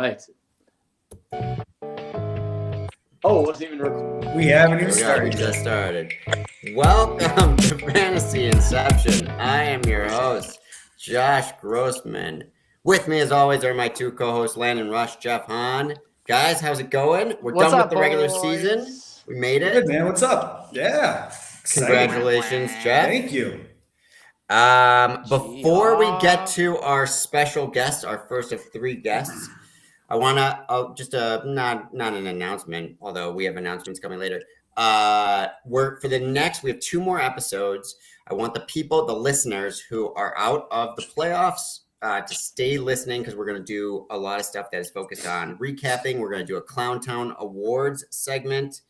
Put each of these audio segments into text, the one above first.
right. Oh, it wasn't even recording. We haven't even started. We just started. Welcome to Fantasy Inception. I am your host, Josh Grossman. With me, as always, are my two co-hosts, Landon Rush, Jeff Hahn. Guys, how's it going? We're done with the regular season. We made it. Good, man. What's up? Yeah. Exciting. Congratulations, Jeff. Thank you. Before we get to our special guest, our first of three guests, I want to just not an announcement, although we have announcements coming later. We have two more episodes. I want the people, the listeners who are out of the playoffs, to stay listening because we're going to do a lot of stuff that is focused on recapping. We're going to do a Clown Town Awards segment.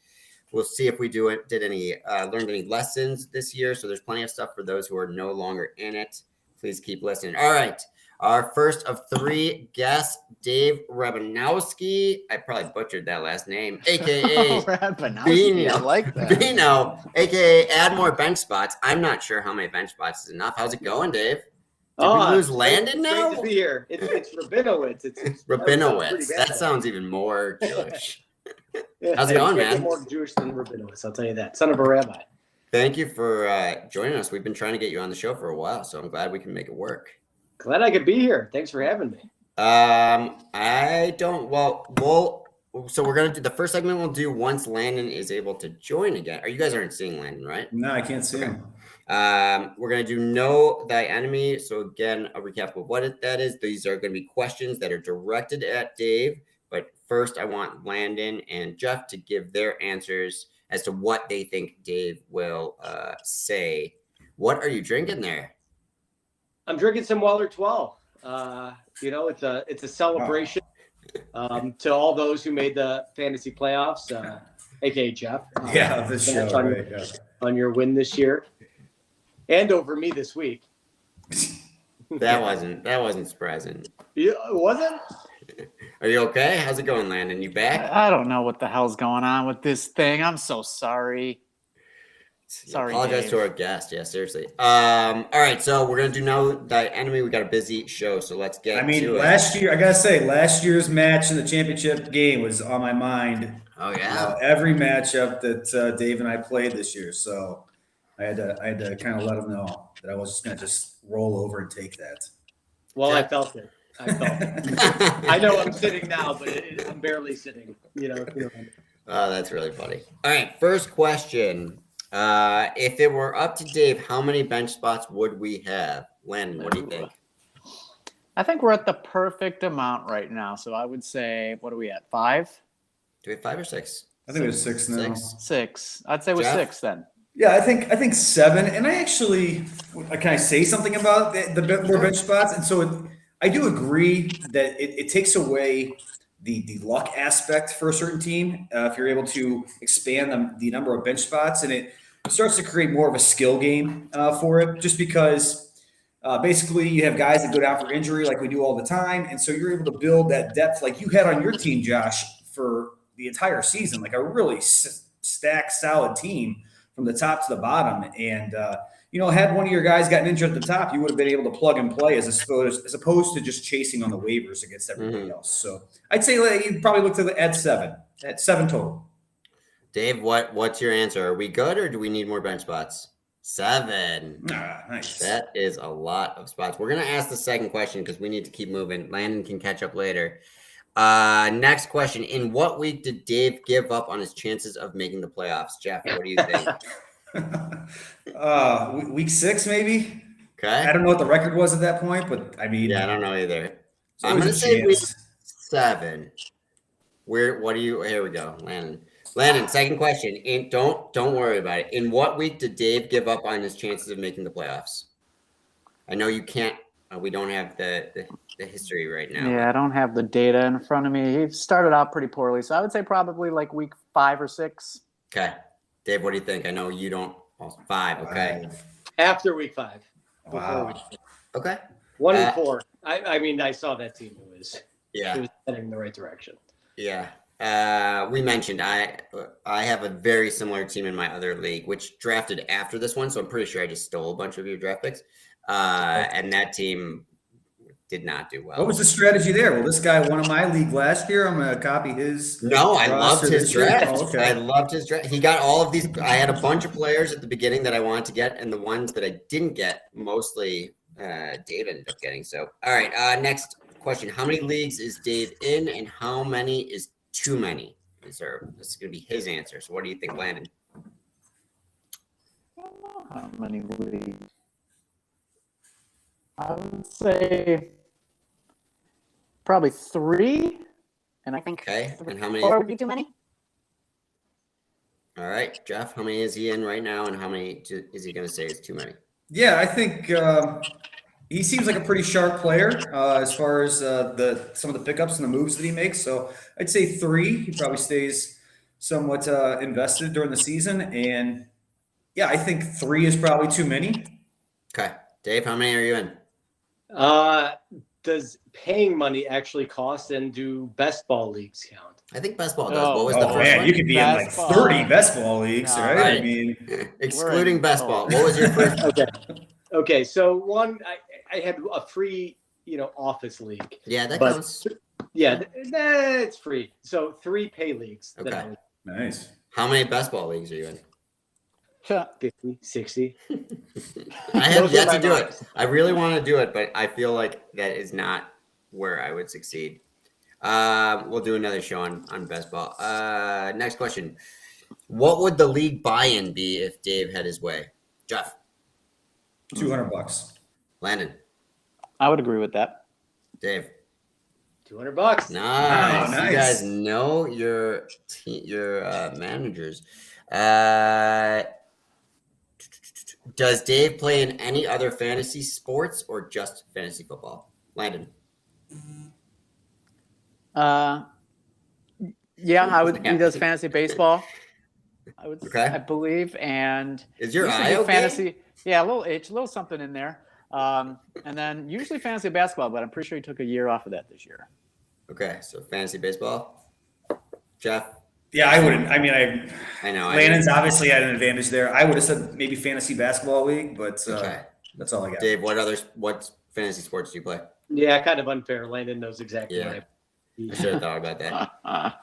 We'll see if we learned any lessons this year. So there's plenty of stuff for those who are no longer in it. Please keep listening. All right. Our first of three guests, Dave Rabanowski. I probably butchered that last name, a.k.a. Bino. I like that. Bino, a.k.a. add more bench spots. I'm not sure how many bench spots is enough. How's it going, Dave? Did we lose Landon now? Great to be here. It's Rabinowitz. It's Rabinowitz. That sounds even more Jewish. Yeah, How's it going, man? More Jewish than Rabinowitz, I'll tell you that. Son of a rabbi. Thank you for joining us. We've been trying to get you on the show for a while, so I'm glad we can make it work. Glad I could be here. Thanks for having me. So we're going to do the first segment we'll do once Landon is able to join again. You guys aren't seeing Landon, right? No, I can't see him. We're going to do Know Thy Enemy. So again, a recap of what that is. These are going to be questions that are directed at Dave. But first, I want Landon and Jeff to give their answers as to what they think Dave will say. What are you drinking there? I'm drinking some Weller 12. It's a celebration to all those who made the fantasy playoffs, aka Jeff. This show on your win this year, and over me this week. That wasn't surprising. It wasn't. Are you okay? How's it going, Landon? You back? I don't know what the hell's going on with this thing. I'm so sorry. Sorry, apologize Dave. to our guest. Yeah, seriously. All right, so we're gonna do Know Thy Enemy. We got a busy show, so let's get to last year, I gotta say, last year's match in the championship game was on my mind. Oh yeah. Every matchup that Dave and I played this year. So I had to kind of let him know that I was just gonna roll over and take that. Well, I felt it. I know I'm sitting now, but I'm barely sitting. Oh, that's really funny. All right, first question. If it were up to Dave, how many bench spots would we have? Landon, what do you think? I think we're at the perfect amount right now. So I would say, what are we at? 5? Do we have 5 or 6? I think it was 6 now. 6. I'd say it was Jeff? 6 then. Yeah, I think 7. And can I say something about the more bench spots? And so I do agree that it takes away the luck aspect for a certain team if you're able to expand the number of bench spots, and it starts to create more of a skill game for it, just because basically you have guys that go down for injury like we do all the time, and so you're able to build that depth like you had on your team, Josh, for the entire season, like a really stacked, solid team from the top to the bottom. And had one of your guys gotten injured at the top, you would have been able to plug and play as opposed to just chasing on the waivers against everybody else. So I'd say you probably look to at 7 total. Dave, what's your answer? Are we good or do we need more bench spots? 7. Nice. That is a lot of spots. We're going to ask the second question because we need to keep moving. Landon can catch up later. Next question. In what week did Dave give up on his chances of making the playoffs? Jeff, what do you think? Week 6, maybe. Okay. I don't know what the record was at that point, but I mean, yeah, I don't know either. I'm going to say week 7. Here we go, Landon. Landon, second question. Don't worry about it. In what week did Dave give up on his chances of making the playoffs? I know you can't. We don't have the history right now. Yeah, I don't have the data in front of me. He started out pretty poorly, so I would say probably like week 5 or 6. Okay. Dave, what do you think? I know you don't. 5, okay. After week 5. Wow. Week 5. Okay. 1 and 4. I saw that team. It was heading in the right direction. Yeah. We mentioned I have a very similar team in my other league, which drafted after this one, so I'm pretty sure I just stole a bunch of your draft picks. And that team did not do well. What was the strategy there? Well, this guy won in my league last year. I'm going to copy his. No, I loved roster his this year. draft. Oh, okay. I loved his draft. He got all of these. I had a bunch of players at the beginning that I wanted to get, and the ones that I didn't get, mostly Dave ended up getting. So, all right. Next question: how many leagues is Dave in, and how many is too many? This is going to be his answer. So, what do you think, Landon? How many leagues? I would say probably 3. And I think Okay, and how many? 4 would be too many. All right, Jeff, how many is he in right now, and how many is he going to say is too many? Yeah, I think he seems like a pretty sharp player as far as some of the pickups and the moves that he makes. So I'd say 3. He probably stays somewhat invested during the season, and yeah, I think 3 is probably too many. Okay, Dave, how many are you in? Does paying money actually cost, and do best ball leagues count? I think best ball does. Oh, what was the Oh first man, one? you could be in like Best ball. 30 best ball leagues, No. right? Right. I mean, Excluding We're best in- ball. What was your first? Okay. So one, I had a free, office league. Yeah, that But- counts. Yeah, it's free. So 3 pay leagues. that Okay. I was nice. How many best ball leagues are you in? 50, 60. I have Those are yet my to do marks. it. I really want to do it, but I feel like that is not where I would succeed. We'll do another show on best ball. Next question. What would the league buy-in be if Dave had his way? Jeff, $200. Landon, I would agree with that. Dave. $200. Nice. nice. You guys know your managers. Does Dave play in any other fantasy sports or just fantasy football? Landon. Yeah, I would. He does fantasy baseball. Okay. I believe, and Is your usually eye do okay? fantasy. Yeah, a little something in there. And then usually fantasy basketball, but I'm pretty sure he took a year off of that this year. Okay, so fantasy baseball. Jeff. Yeah, I wouldn't. I mean, I know. Landon's obviously had an advantage there. I would have said maybe fantasy basketball league, but Okay. that's all I got. Dave, what fantasy sports do you play? Yeah, kind of unfair. Landon knows exactly Yeah. what I should have thought about that.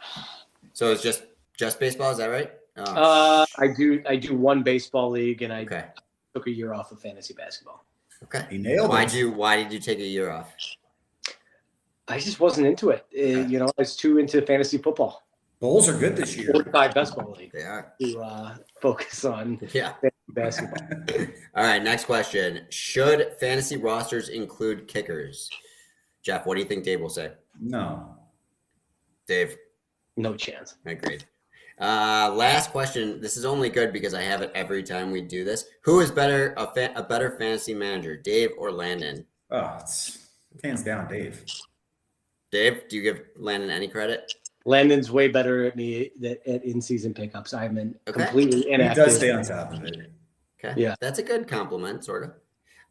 So it's just baseball, is that right? I do one baseball league, and I Okay. took a year off of fantasy basketball. Okay. He nailed Why it. did you take a year off? I just wasn't into it. I was too into fantasy football. Bulls are good this year. 45 best ball league They are. to focus on Yeah. basketball. All right, next question. Should fantasy rosters include kickers? Jeff, what do you think Dave will say? No. Dave, No chance. I agreed. Last question. This is only good because I have it every time we do this. Who is better, a better fantasy manager, Dave or Landon? Oh, it's hands down, Dave. Dave, do you give Landon any credit? Landon's way better at me at in-season pickups. I'm completely He inactive. does stay on top of it. Okay. Yeah. That's a good compliment, sort of.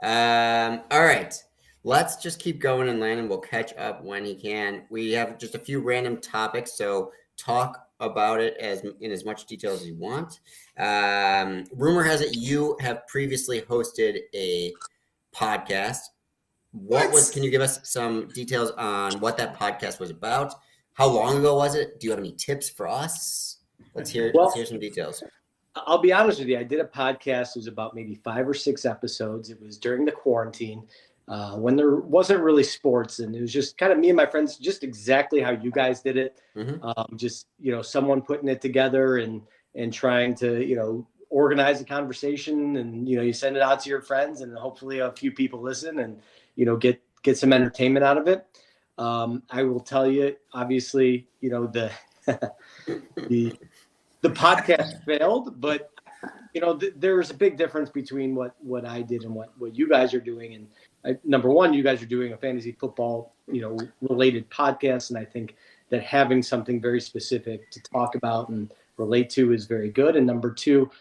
All right. Let's just keep going, and Landon will catch up when he can. We have just a few random topics, so talk about it in as much detail as you want. Rumor has it you have previously hosted a podcast. Can you give us some details on what that podcast was about? How long ago was it? Do you have any tips for us? Let's hear some details. I'll be honest with you. I did a podcast. It was about maybe 5 or 6 episodes. It was during the quarantine when there wasn't really sports, and it was just kind of me and my friends, just exactly how you guys did it. Mm-hmm. Just someone putting it together and trying to organize a conversation, and you send it out to your friends, and hopefully a few people listen and get some entertainment out of it. I will tell you, obviously, the podcast failed, but there's a big difference between what I did and what you guys are doing. And number one, you guys are doing a fantasy football, related podcast. And I think that having something very specific to talk about and relate to is very good. And number two,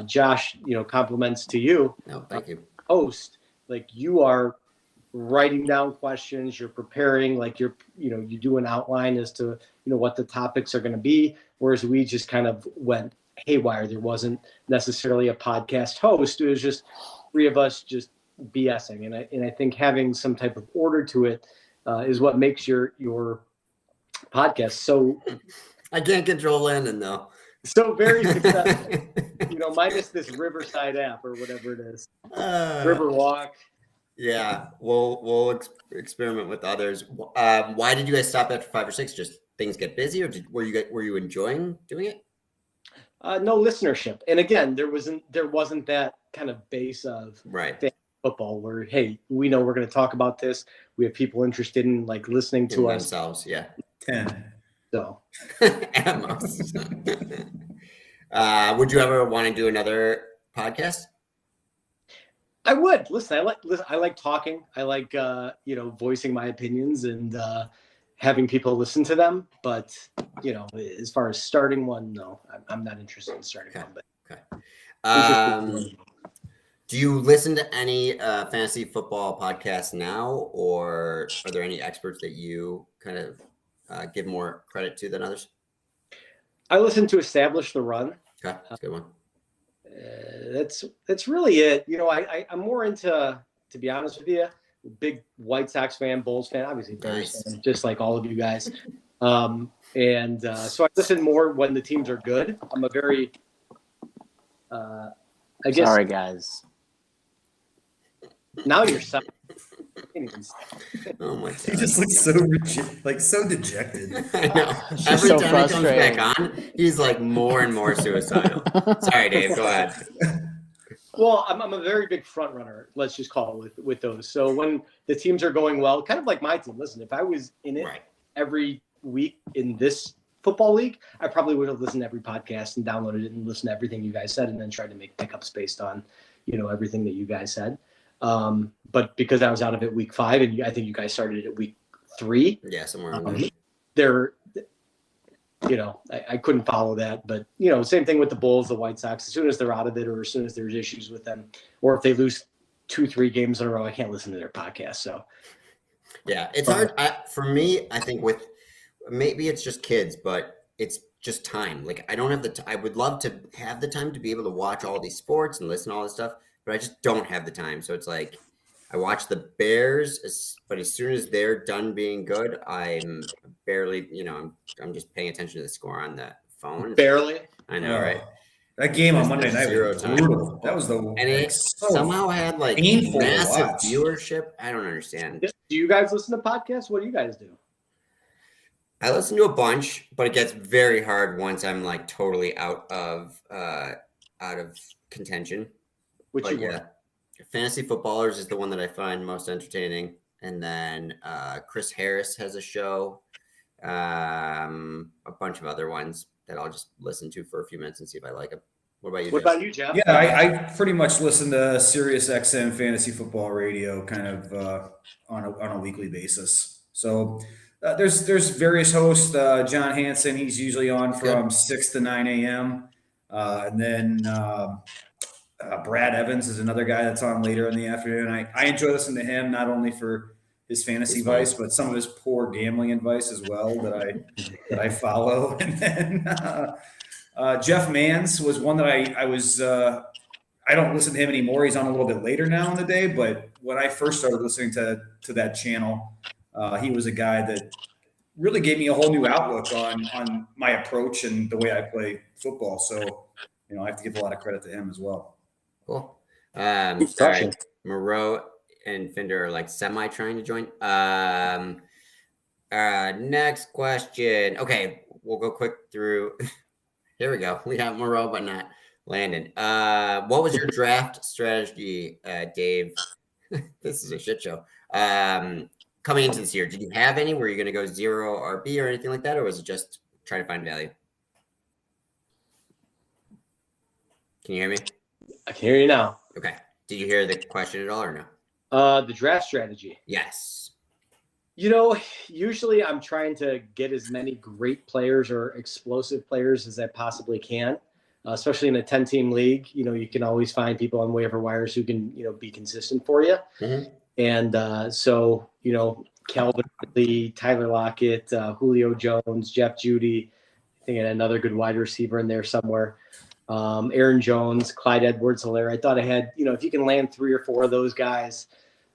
Josh, compliments to you. No, thank you. Host, like you are writing down questions, you're preparing, like you do an outline as to what the topics are going to be, whereas we just kind of went haywire. There wasn't necessarily a podcast host. It was just 3 of us just BSing, and I think having some type of order to it is what makes your podcast so I can't control Landon though. so very successful. Minus this Riverside app or whatever it is, Riverwalk. Yeah, we'll experiment with others. Why did you guys stop after 5 or 6? Just things get busy, or were you enjoying doing it? No listenership, and again, there wasn't that kind of base of Right. football where, hey, we know we're going to talk about this. We have people interested in like listening to us themselves. Yeah. 10. So At most. Would you ever want to do another podcast? I would listen. I like talking. I like voicing my opinions and having people listen to them. But as far as starting one, no, I'm not interested in starting one. But okay. Do you listen to any fantasy football podcasts now, or are there any experts that you kind of give more credit to than others? I listen to Establish the Run. Okay, that's a good one. That's really it. I'm more into, to be honest with you, big White Sox fan, Bulls fan, obviously Bears fan, just like all of you guys. So I listen more when the teams are good. I'm a very, Sorry, guys. Now you're so. Oh my god! He just looks so dejected. I know. Every so time he comes frustrating. back on, he's like more and more suicidal. Sorry, Dave. Go ahead. Well, I'm a very big front runner. Let's just call it with those. So when the teams are going well, kind of like my team. Listen, if I was in it every week in this football league, I probably would have listened to every podcast and downloaded it and listened to everything you guys said, and then tried to make pickups based on, everything that you guys said. But because I was out of it week 5, and I think you guys started at week 3. Yeah, somewhere around there. I couldn't follow that. But, same thing with the Bulls, the White Sox. As soon as they're out of it, or as soon as there's issues with them, or if they lose 2-3 games in a row, I can't listen to their podcast. So, yeah, it's hard. For me, I think maybe it's just kids, but it's just time. Like I don't have I would love to have the time to be able to watch all these sports and listen to all this stuff, but I just don't have the time. So it's like I watch the Bears, but as soon as they're done being good, I'm barely, I'm just paying attention to the score on the phone. Barely. I know, right? That game on Monday night Zero was time. brutal. That was And it somehow had like painful to massive watch. viewership. I don't understand. Do you guys listen to podcasts? What do you guys do? I listen to a bunch, but it gets very hard once I'm like totally out of contention. Which Fantasy Footballers is the one that I find most entertaining, and then Chris Harris has a show, a bunch of other ones that I'll just listen to for a few minutes and see if I like them. What about you? What about you, Jeff? Yeah, I pretty much listen to Sirius XM Fantasy Football Radio kind of on a weekly basis. So there's various hosts. John Hansen, he's usually on from 6 to 9 a.m. And then Brad Evans is another guy that's on later in the afternoon. I enjoy listening to him, not only for his fantasy advice, but some of his poor gambling advice as well that I follow. And then Jeff Mans was one that I was. I don't listen to him anymore. He's on a little bit later now in the day. But when I first started listening to that channel, he was a guy that really gave me a whole new outlook on my approach and the way I play football. So, I have to give a lot of credit to him as well. Cool. Sorry, Moreau and Finder are like semi trying to join. Next question. Okay, we'll go quick through. Here we go. We have Moreau, but not Landon. What was your draft strategy, Dave? This is a shit show. Coming into this year, did you have any? Were you going to go 0 RB or anything like that, or was it just try to find value? Can you hear me? I can hear you now. Okay. Did you hear the question at all or no? The draft strategy. Yes. Usually I'm trying to get as many great players or explosive players as I possibly can, especially in a 10-team league. You can always find people on waiver wires who can, be consistent for you. Mm-hmm. And so, Calvin Ridley, Tyler Lockett, Julio Jones, Jeff Judy, I think another good wide receiver in there somewhere. Aaron Jones, Clyde Edwards-Helaire. I thought I had, if you can land 3 or 4 of those guys,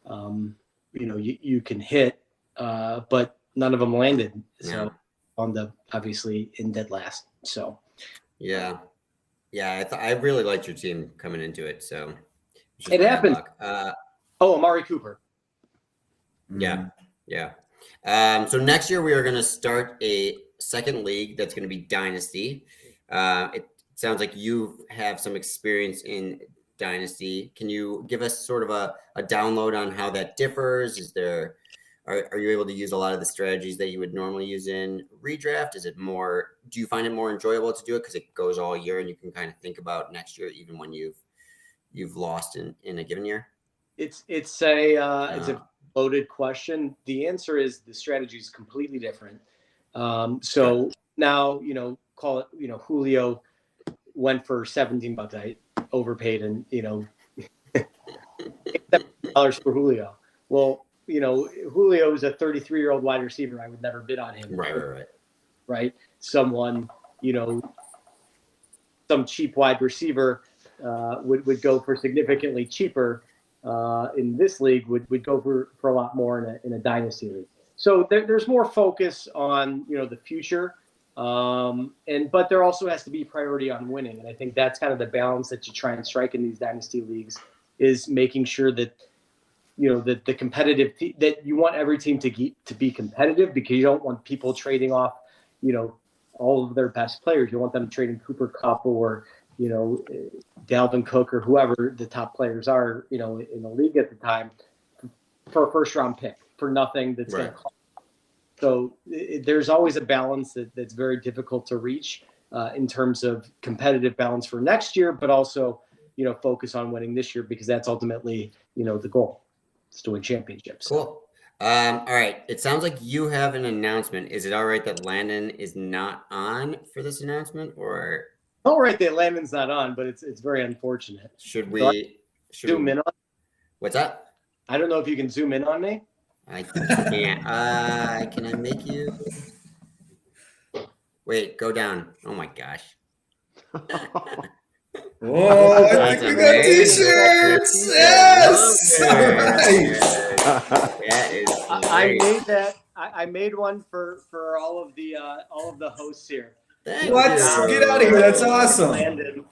you can hit, but none of them landed. So on the obviously in dead last. So yeah. I really liked your team coming into it. So it happened. Amari Cooper. Yeah. So next year we are going to start a second league that's going to be Dynasty. It sounds like you have some experience in Dynasty. Can you give us sort of a download on how that differs? Are you able to use a lot of the strategies that you would normally use in redraft? Do you find it more enjoyable to do it because it goes all year and you can kind of think about next year even when you've lost in a given year? It's a loaded question. The answer is the strategy is completely different. So now, call it, Julio went for $17. I overpaid and, $7 for Julio. Well, Julio is a 33-year-old wide receiver. I would never bid on him. Right. Someone, some cheap wide receiver would go for significantly cheaper in this league would go for a lot more in a dynasty league. So there's more focus on, the future. But there also has to be priority on winning. And I think that's kind of the balance that you try and strike in these dynasty leagues is making sure that, that the competitive that you want every team to be competitive because you don't want people trading off, all of their best players. You want them trading Cooper Kupp or, Dalvin Cook or whoever the top players are, in the league at the time for a first round pick for nothing that's going to cost. So there's always a balance that's very difficult to reach in terms of competitive balance for next year, but also, focus on winning this year because that's ultimately, the goal. It's to win championships. Cool. All right. It sounds like you have an announcement. Is it all right that Landon is not on for this announcement or? All right, that Landon's not on, but it's very unfortunate. Should we zoom in on? What's that? I don't know if you can zoom in on me. I can't. Can I make you? Wait, go down. Oh my gosh. Whoa, I think we got t-shirts. Yes. All right. That is I made that. I made one for all of the hosts here. What? Get out of here. That's awesome. Landon,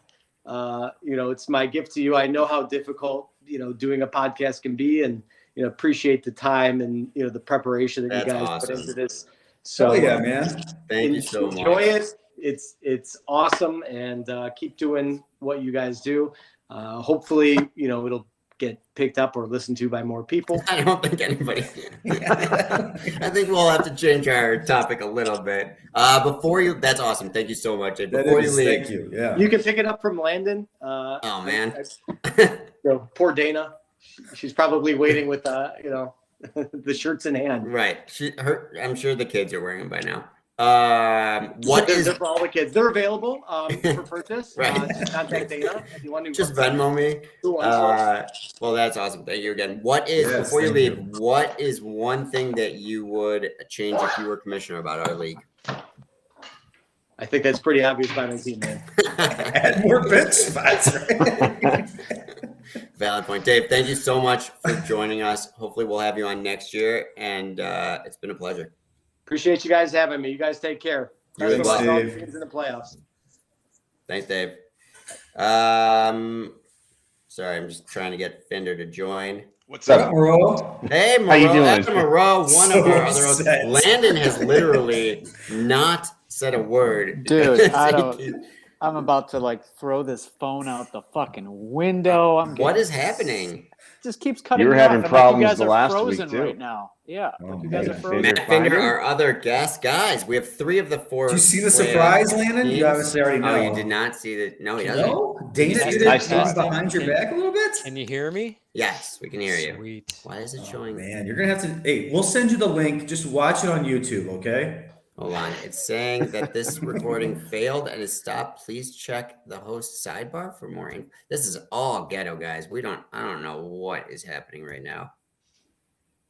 it's my gift to you. I know how difficult, doing a podcast can be and, appreciate the time and, the preparation that you guys put into this. So yeah, man. Thank you so much. Enjoy it. It's awesome. And keep doing what you guys do. Hopefully, it'll get picked up or listened to by more people. I don't think anybody. I think we'll have to change our topic a little bit. That's awesome. Thank you so much. Before you leave, thank you. Yeah. You can pick it up from Landon. Oh man. Poor Dana. She's probably waiting with the shirts in hand. Right. I'm sure the kids are wearing them by now. They're for all the kids? They're available for purchase. Right. Contact Dana if you want to. Just Venmo me. Well, that's awesome. Thank you again. Before you leave, what is one thing that you would change if you were commissioner about our league? I think that's pretty obvious by my team, man. Add more bench spots. Valid point. Dave, thank you so much for joining us. Hopefully we'll have you on next year, and it's been a pleasure. Appreciate you guys having me. You guys take care. You as well. Dave. In the playoffs. Thanks, Dave. Sorry, I'm just trying to get Fender to join. What's up, Moreau? Hey, Moreau. How you doing? After Moreau, one of our other hosts. upset. Landon has literally not said a word. Dude, I'm about to throw this phone out the fucking window. What is happening? Just keeps cutting. You were me off, having and problems you guys the are last frozen week, too. right now. Yeah, Oh, you guys are man. frozen. Matt Finder, our other guest. Guys, we have 3 of the 4. Did you see the surprise, Landon? You obviously already know. Oh, you did not see that? No, he doesn't. No? Dana Yes, did I it saw it. behind your back a little bit? Can you hear me? Yes, we can hear you. Sweet. Why is it showing? Man, you're going to have to. Hey, we'll send you the link. Just watch it on YouTube, okay? Hold on. It's saying that this recording failed and is stopped. Please check the host sidebar for more info. This is all ghetto, guys. I don't know what is happening right now.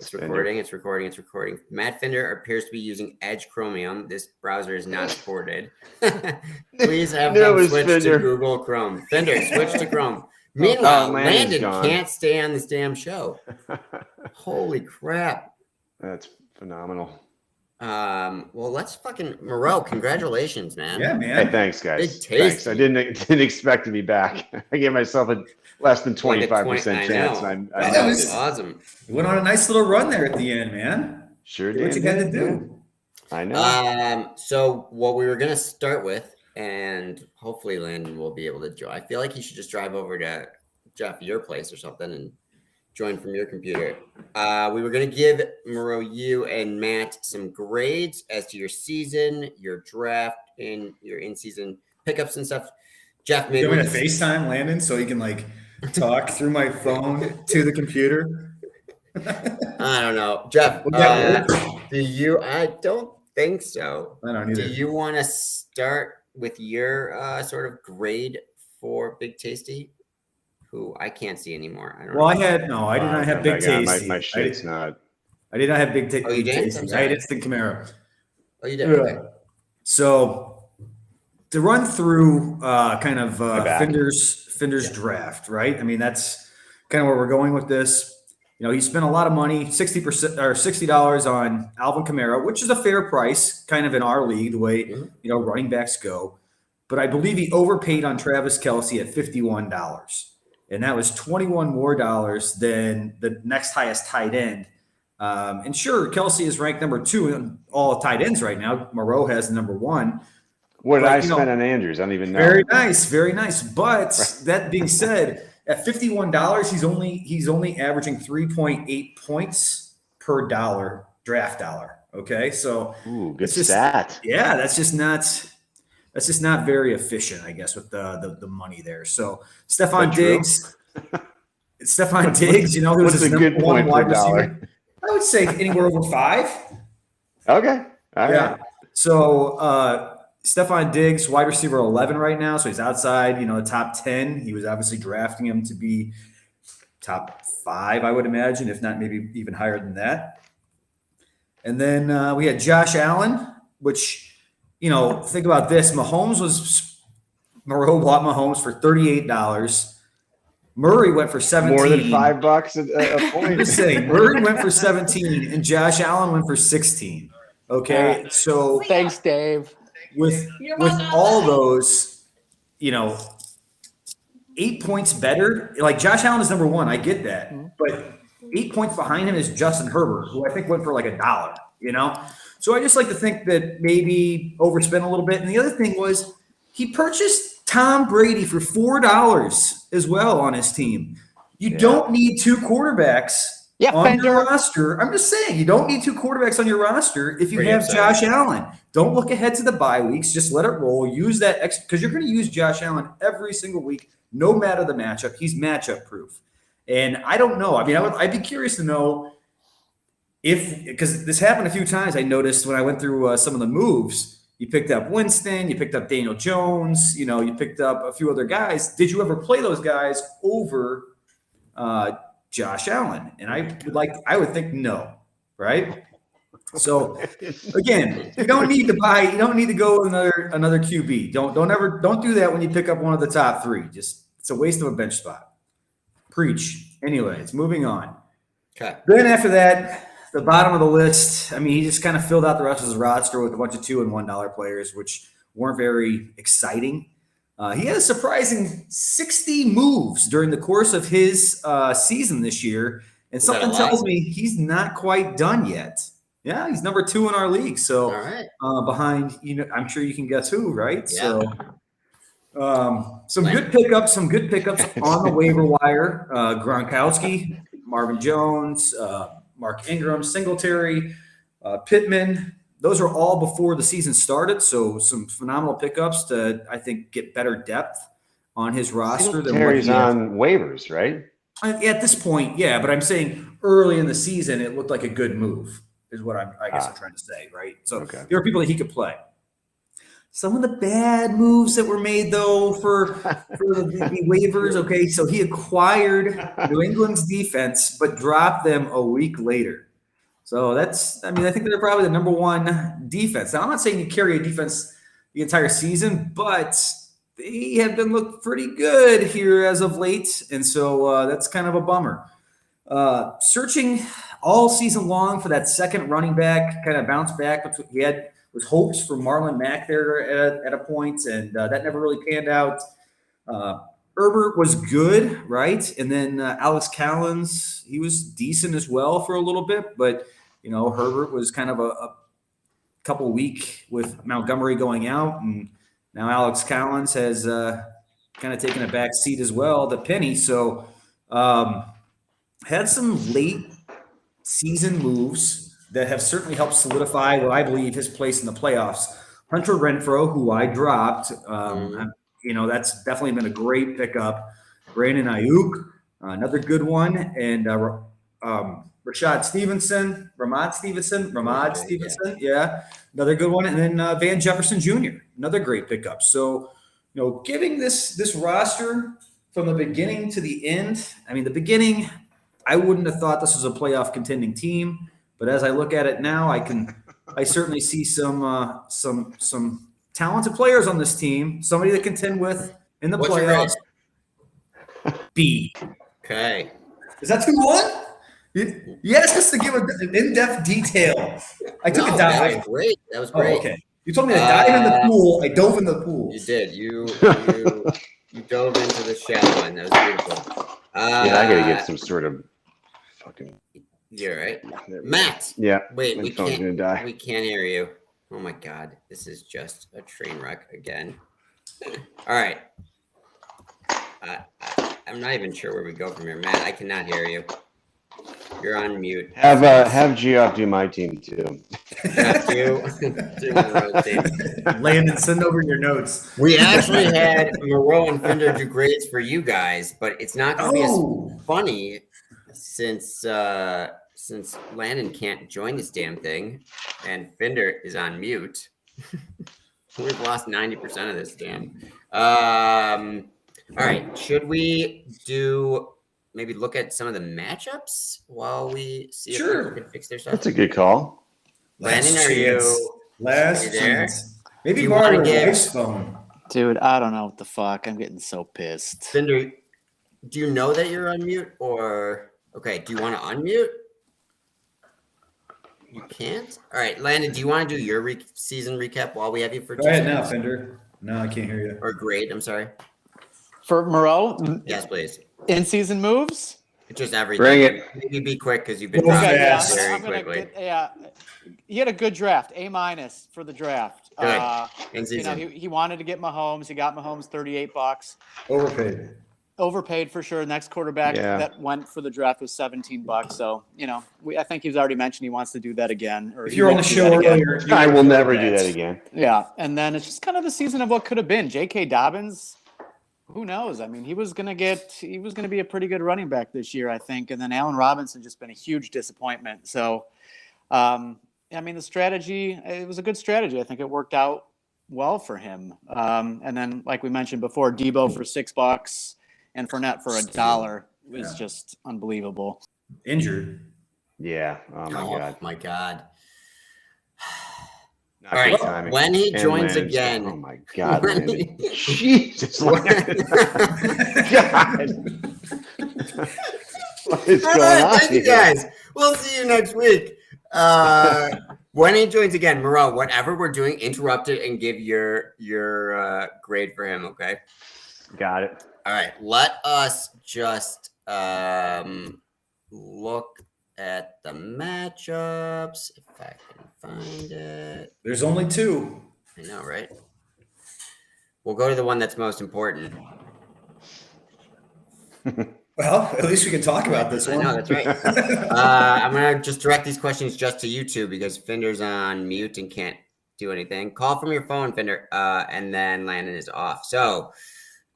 It's recording. It's recording. It's recording. Matt Fender appears to be using Edge Chromium. This browser is not supported. Please have them switch to Google Chrome. Fender, switch to Chrome. Meanwhile, Landon can't stay on this damn show. Holy crap. That's phenomenal. Well, let's fucking Moreau. Congratulations, man. Yeah, man. Hey, thanks, guys. Big tasty. Thanks. I didn't expect to be back. I gave myself a less than 25% chance. That was awesome. You went on a nice little run there at the end, man. Sure Did did. what you had to do. I know. So what we were gonna start with, and hopefully Landon will be able to join. I feel like he should just drive over to Jeff, your place or something, and join from your computer. We were going to give Moreau, you and Matt some grades as to your season, your draft, and your in-season pickups and stuff. Jeff, maybe you want me to FaceTime Landon so he can like talk through my phone to the computer? I don't know. Jeff, do you? I don't think so. I don't either. Do you want to start with your sort of grade for Big Tasty? Who I can't see anymore. I did not have Big Tasty. My shit's not. I did not have Big Tasty. Oh, you did? I had Instant Kamara. Oh, you did? Okay. So to run through kind of Fender's draft, right? I mean, that's kind of where we're going with this. You know, he spent a lot of money, 60% or $60 on Alvin Kamara, which is a fair price, kind of in our league, the way running backs go. But I believe he overpaid on Travis Kelce at $51. And that was $21 more than the next highest tight end. And sure, Kelce is ranked number 2 in all tight ends right now. Moreau has number 1. What did I spend on Andrews? I don't even know. Very nice, very nice. But that being said, at $51, he's only averaging 3.8 points per dollar draft dollar. Okay, so good stat. Yeah, that's just not very efficient, I guess, with the money there. So Stephon Diggs, who was his number 1 wide receiver, I would say anywhere over 5. Okay, all right. So Stephon Diggs, wide receiver 11 right now, so he's outside, the top 10. He was obviously drafting him to be top 5, I would imagine, if not maybe even higher than that. And then we had Josh Allen, which. Think about this. Moreau bought Mahomes for $38. Murray went for $17. More than $5 a point. I'm just saying, Murray went for $17 and Josh Allen went for $16. Okay, so thanks, Dave. With all those, 8 points better. Like Josh Allen is number 1. I get that, but 8 points behind him is Justin Herbert, who I think went for like $1. So I just like to think that maybe overspent a little bit. And the other thing was he purchased Tom Brady for $4 as well on his team. You don't need 2 quarterbacks on your roster. I'm just saying, you don't need 2 quarterbacks on your roster if you have Josh Allen. Don't look ahead to the bye weeks. Just let it roll. Use that because you're going to use Josh Allen every single week, no matter the matchup. He's matchup proof. And I don't know. I mean, I'd be curious to know because this happened a few times. I noticed when I went through some of the moves, you picked up Winston, you picked up Daniel Jones, you picked up a few other guys. Did you ever play those guys over Josh Allen? And I would think no, right? So again, you don't need to buy. You don't need to go with another QB. Don't do that when you pick up one of the top 3. It's a waste of a bench spot. Preach. Anyways, moving on. Okay. Then after that, the bottom of the list, I mean, he just kind of filled out the rest of his roster with a bunch of $2 and $1 players, which weren't very exciting. He had a surprising 60 moves during the course of his season this year, and something tells me he's not quite done yet. Yeah, he's number 2 in our league. So behind, I'm sure you can guess who, right? Yeah. So some good pickups on the waiver wire. Gronkowski, Marvin Jones, Mark Ingram, Singletary, Pittman. Those are all before the season started. So some phenomenal pickups to, I think, get better depth on his roster. Singletary's on waivers, right? At this point, yeah. But I'm saying early in the season, it looked like a good move is what I guess I'm trying to say, right? So there are people that he could play. Some of the bad moves that were made, though, for the waivers, okay, so he acquired New England's defense but dropped them a week later. So I think they're probably the number one defense. Now, I'm not saying you carry a defense the entire season, but they have been looked pretty good here as of late. And so that's kind of a bummer. Searching all season long for that second running back, kind of bounce back. He was hopes for Marlon Mack there at a point, and that never really panned out. Herbert was good, right? And then Alex Collins, he was decent as well for a little bit, but Herbert was kind of a couple weak with Montgomery going out, and now Alex Collins has kind of taken a back seat as well, the penny. So had some late season moves that have certainly helped solidify what I believe his place in the playoffs. Hunter Renfrow, who I dropped, that's definitely been a great pickup. Brandon Ayuk, another good one, and Ramad Stevenson, yeah, another good one, and then Van Jefferson Jr., another great pickup. So, giving this roster from the beginning to the end. I mean, the beginning, I wouldn't have thought this was a playoff contending team, but as I look at it now, I certainly see some talented players on this team, somebody to contend with in the playoffs. B. Okay. Is that 2-1? You asked us to give an in-depth detail. I took a dive. That was great. Oh, okay. You told me to dive in the pool. I dove in the pool. You did. You dove into the shallow end. That was beautiful. I gotta get some sort of fucking. You're right, Matt. Yeah. Wait, my phone's gonna die. We can't hear you. Oh my God, this is just a train wreck again. All right. I'm not even sure where we go from here, Matt. I cannot hear you. You're on mute. Have Geoff do my team too. Landon, send over your notes. We actually had Moreau and Fender do grades for you guys, but it's not going to be as funny since Landon can't join this damn thing and Fender is on mute. We've lost 90% of this damn. All right, should we maybe look at some of the matchups while we see if people can fix their stuff? That's a good call. Landon, are you there? Maybe borrow your wife's phone. Dude, I don't know what the fuck. I'm getting so pissed. Fender, do you know that you're on mute or okay, do you want to unmute? You can't? All right, Landon, do you want to do your season recap while we have you for 2 Go ahead seconds? now, Fender. No, I can't hear you. Or grade, I'm sorry. For Moreau? Yes, please. In-season moves? Just everything. Bring it. Maybe be quick because you've been Okay, dropping yeah, very quickly. He had a good draft, A- for the draft. Good. In season. He wanted to get Mahomes. He got Mahomes $38. Overpaid for sure. Next quarterback that went for the draft was $17. So, I think he's already mentioned he wants to do that again. Or if you're on the show earlier, I will never do that again. Yeah. And then it's just kind of the season of what could have been. J.K. Dobbins, who knows? I mean, he was going to be a pretty good running back this year, I think. And then Allen Robinson just been a huge disappointment. So, the strategy, it was a good strategy. I think it worked out well for him. And then, like we mentioned before, Debo for $6 and Fournette for $1 was just unbelievable. Injured. Yeah. Oh my God. Not all right. timing. When he And joins Landon's again. Oh my God. When Jesus. Landon. God. What is going on thank you here? guys. We'll see you next week. When he joins again, Moreau, whatever we're doing, interrupt it and give your grade for him, okay? Got it. All right. Let us just look at the matchups if I can find it. There's only 2. I know, right? We'll go to the one that's most important. Well, at least we can talk about this one. I know, that's right. I'm going to just direct these questions just to you two because Fender's on mute and can't do anything. Call from your phone, Fender, and then Landon is off. So,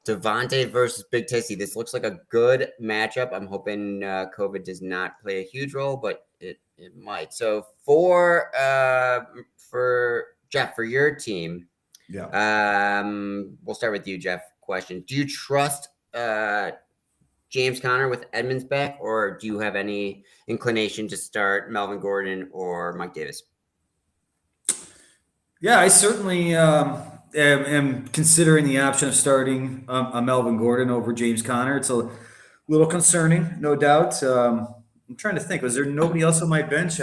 Devontae versus Big Tasty. This looks like a good matchup. I'm hoping COVID does not play a huge role, but it might. So, for Jeff, for your team, yeah. we'll start with you, Jeff. Question: do you trust James Conner with Edmonds back, or do you have any inclination to start Melvin Gordon or Mike Davis? Yeah, I certainly am considering the option of starting a Melvin Gordon over James Conner. It's a little concerning, no doubt. I'm trying to think. Was there nobody else on my bench?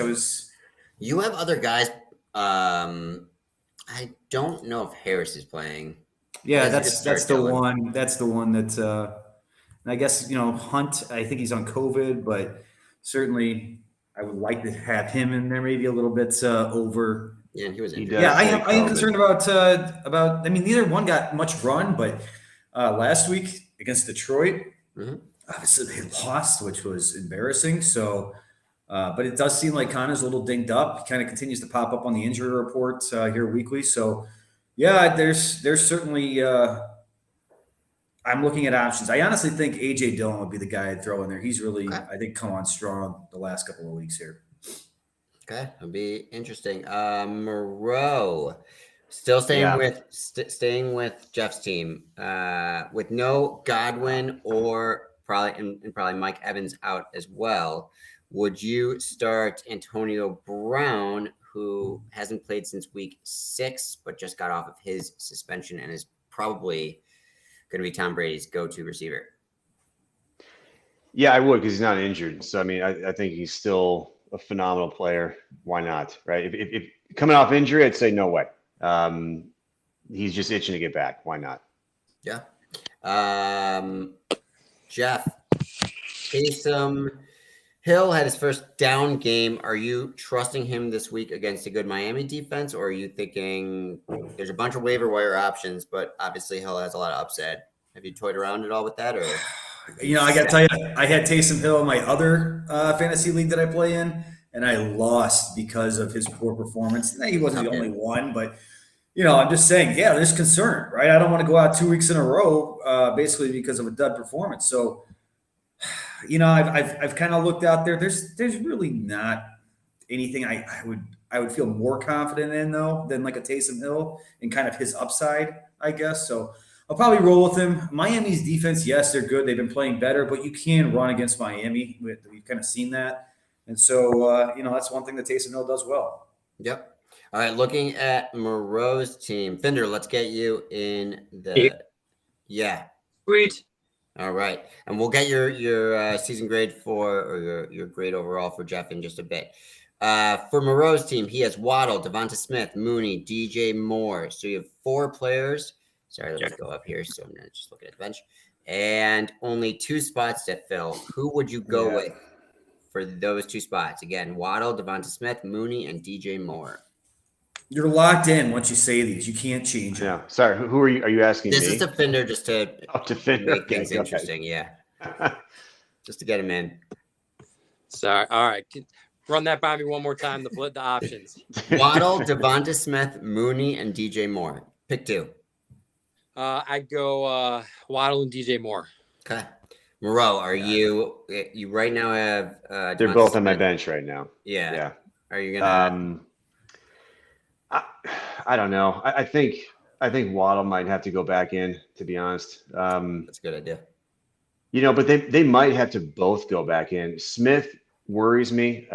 You have other guys. I don't know if Harris is playing. Yeah, Let's just that's start the Dylan. one. That's the one that. And I guess Hunt. I think he's on COVID, but certainly I would like to have him in there, maybe a little bit over. Yeah, he was He injured. does. Yeah, take I am COVID. concerned about. I mean, neither one got much run, but last week against Detroit, Mhm. obviously they lost, which was embarrassing. So, but it does seem like Connor's a little dinged up. He kind of continues to pop up on the injury report here weekly. So, yeah, there's certainly. I'm looking at options. I honestly think AJ Dillon would be the guy I'd throw in there. He's really, Okay. I think, come on strong the last couple of weeks here. Okay, it'll be interesting. Moreau, still staying Yeah. with staying with Jeff's team. With no Godwin or probably Mike Evans out as well. Would you start Antonio Brown, who hasn't played since week 6, but just got off of his suspension and is probably going to be Tom Brady's go-to receiver? Yeah, I would because he's not injured. So I mean, I think he's still a phenomenal player. Why not? Right? If coming off injury, I'd say no way. He's just itching to get back. Why not? Yeah. Jeff, Taysom Hill had his first down game. Are you trusting him this week against a good Miami defense, or are you thinking there's a bunch of waiver wire options, but obviously Hill has a lot of upside? Have you toyed around at all with that, or? I got to tell you, I had Taysom Hill in my other fantasy league that I play in, and I lost because of his poor performance. He wasn't the only one, but I'm just saying, yeah, there's concern, right? I don't want to go out 2 weeks in a row, basically because of a dud performance. So, I've kind of looked out there. There's really not anything I would feel more confident in though than like a Taysom Hill and kind of his upside, I guess. So I'll probably roll with him. Miami's defense, yes, they're good. They've been playing better, but you can run against Miami. We've kind of seen that, and so that's one thing that Taysom Hill does well. Yep. All right. Looking at Moreau's team, Fender, let's get you in the. Yeah. Sweet. All right, and we'll get your season grade or your grade overall for Jeff in just a bit. For Moreau's team, he has Waddle, Devonta Smith, Mooney, DJ Moore. So you have 4 players. Sorry, let me go up here. So I'm gonna just look at the bench, and only 2 spots to fill. Who would you go with for those 2 spots? Again, Waddle, Devonta Smith, Mooney, and DJ Moore. You're locked in once you say these. You can't change it. Yeah. Sorry. Who are you? Are you asking This me? is to Fender just to To Fender. make things Okay, go interesting. Yeah, just to get him in. Sorry. All right. Run that by me one more time. The options. Waddle, Devonta Smith, Mooney, and DJ Moore. Pick 2. I'd go Waddle and DJ Moore. Okay. Moreau, are you right now have They're Devonta both on my Smith? bench right now. Yeah. Yeah. Are you gonna I don't know. I think Waddle might have to go back in, to be honest. that's a good idea. But they might have to both go back in. Smith worries me.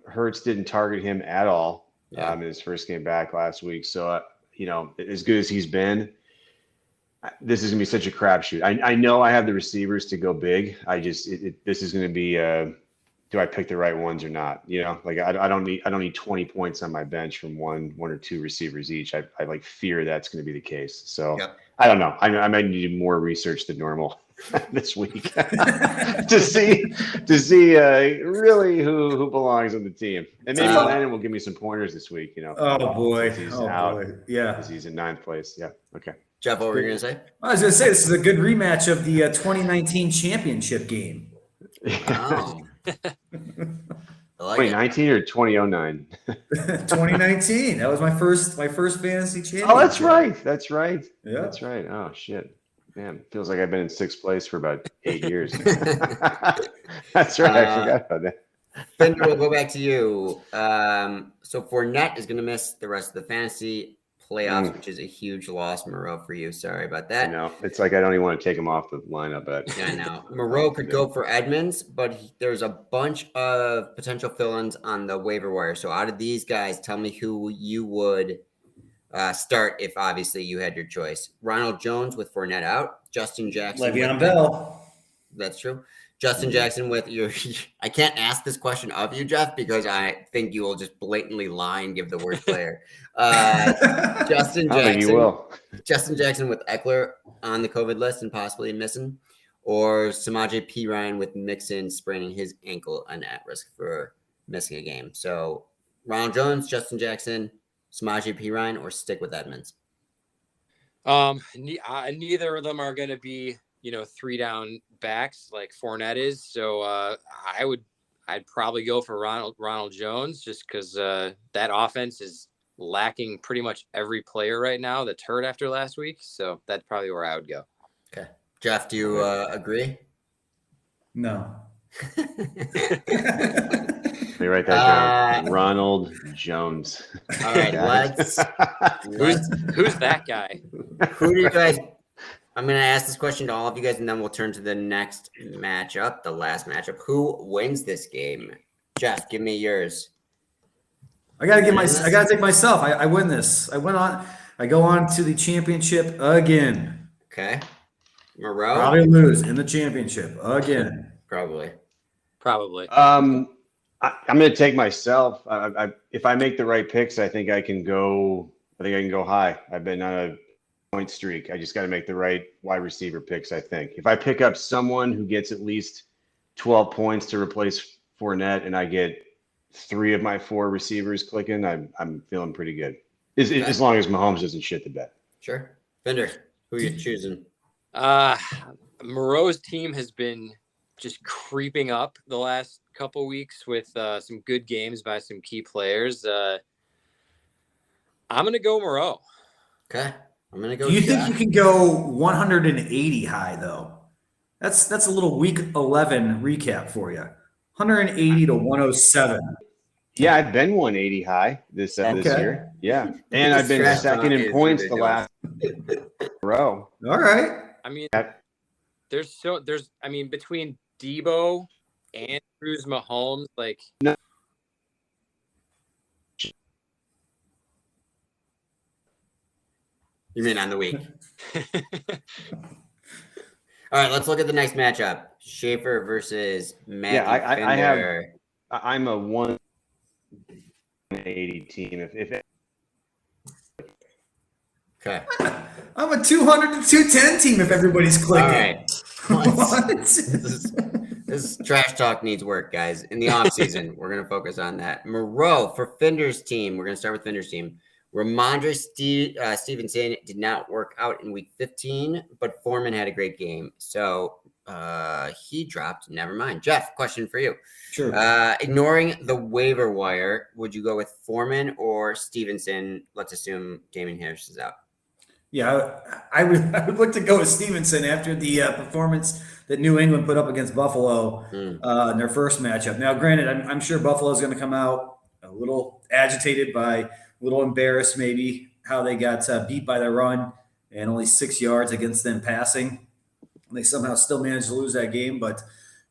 Hurts didn't target him at all in his first game back last week. So, as good as he's been, this is going to be such a crapshoot. I know I have the receivers to go big. This is going to be do I pick the right ones or not? I don't need 20 points on my bench from one or 2 receivers each. I fear that's going to be the case. So I don't know. I might need more research than normal this week to see really who belongs on the team. And maybe Landon will give me some pointers this week. Oh boy. He's out. Boy. Yeah. Because he's in 9th place. Yeah. Okay. Jeff, what were you gonna say? I was going to say this is a good rematch of the 2019 championship game. Oh. I like it. 2019 or 2009? 2019. That was my first fantasy championship. Oh, that's right. That's right. Yeah. That's right. Oh shit. Man, feels like I've been in 6th place for about 8 years. That's right. I forgot about that. Fender, we'll go back to you. So Fournette is going to miss the rest of the fantasy playoffs, which is a huge loss, Moreau, for you. Sorry about I that. know. It's like I don't even want to take him off the lineup, but Yeah, I know. Moreau could go for Edmonds, but there's a bunch of potential fill-ins on the waiver wire. So out of these guys, tell me who you would start if obviously you had your choice. Ronald Jones with Fournette out. Justin Jackson. Le'Veon Bell. That's true. Justin Jackson with your. I can't ask this question of you, Jeff, because I think you will just blatantly lie and give the worst player. Justin I don't think you Jackson. will. Justin Jackson with Eckler on the COVID list and possibly missing, or Samaje Perine with Mixon spraining his ankle and at risk for missing a game. So Ronald Jones, Justin Jackson, Samaje Perine, or stick with Edmonds. Neither of them are going to be, 3-down backs like Fournette is. So I'd probably go for Ronald Jones just because that offense is lacking pretty much every player right now that's hurt after last week. So that's probably where I would go. Okay. Jeff, do you agree? No. Let me write that down. Ronald Jones. All right, let's Who's that guy? Who do you guys? I'm going to ask this question to all of you guys, and then we'll turn to the next matchup, the last matchup. Who wins this game? Jeff, give me yours. I gotta take myself. I win this. I go on to the championship again. Okay. Moreau? Probably lose in the championship again. Probably. I'm going to take myself. If I make the right picks, I think I can go high. I've been on a point streak. I just got to make the right wide receiver picks, I think. If I pick up someone who gets at least 12 points to replace Fournette and I get 3 of my 4 receivers clicking, I'm feeling pretty good. As long as Mahomes doesn't shit the bed. Sure. Fender, who are you choosing? Moreau's team has been just creeping up the last couple weeks with some good games by some key players. I'm going to go Moreau. Okay. I'm going to go Do you Jeff. think you can go 180 high, though? That's a little week 11 recap for you. 180 to 107. Yeah, I've been 180 high this year. Yeah. And I've been Trash second talk in is points the ridiculous. last row. All right. I mean, between Debo, Andrews, Mahomes, like No. You mean on the week? All right, let's look at the next matchup. Schaefer versus Matthew Fender. I'm a 180 team. If Okay. I'm a 200 to 210 team if everybody's clicking. All right. What? This trash talk needs work, guys. In the offseason, we're going to focus on that. Moreau for Fender's team. We're going to start with Fender's team. Ramondre Stevenson did not work out in week 15, but Foreman had a great game. So he dropped. Never mind. Jeff, question for you. Sure. Ignoring the waiver wire, would you go with Foreman or Stevenson? Let's assume Damien Harris is out. Yeah, I would look to go with Stevenson after the performance that New England put up against Buffalo in their first matchup. Now, granted, I'm sure Buffalo is going to come out a little agitated a little embarrassed maybe how they got beat by their run and only 6 yards against them passing. They somehow still managed to lose that game, but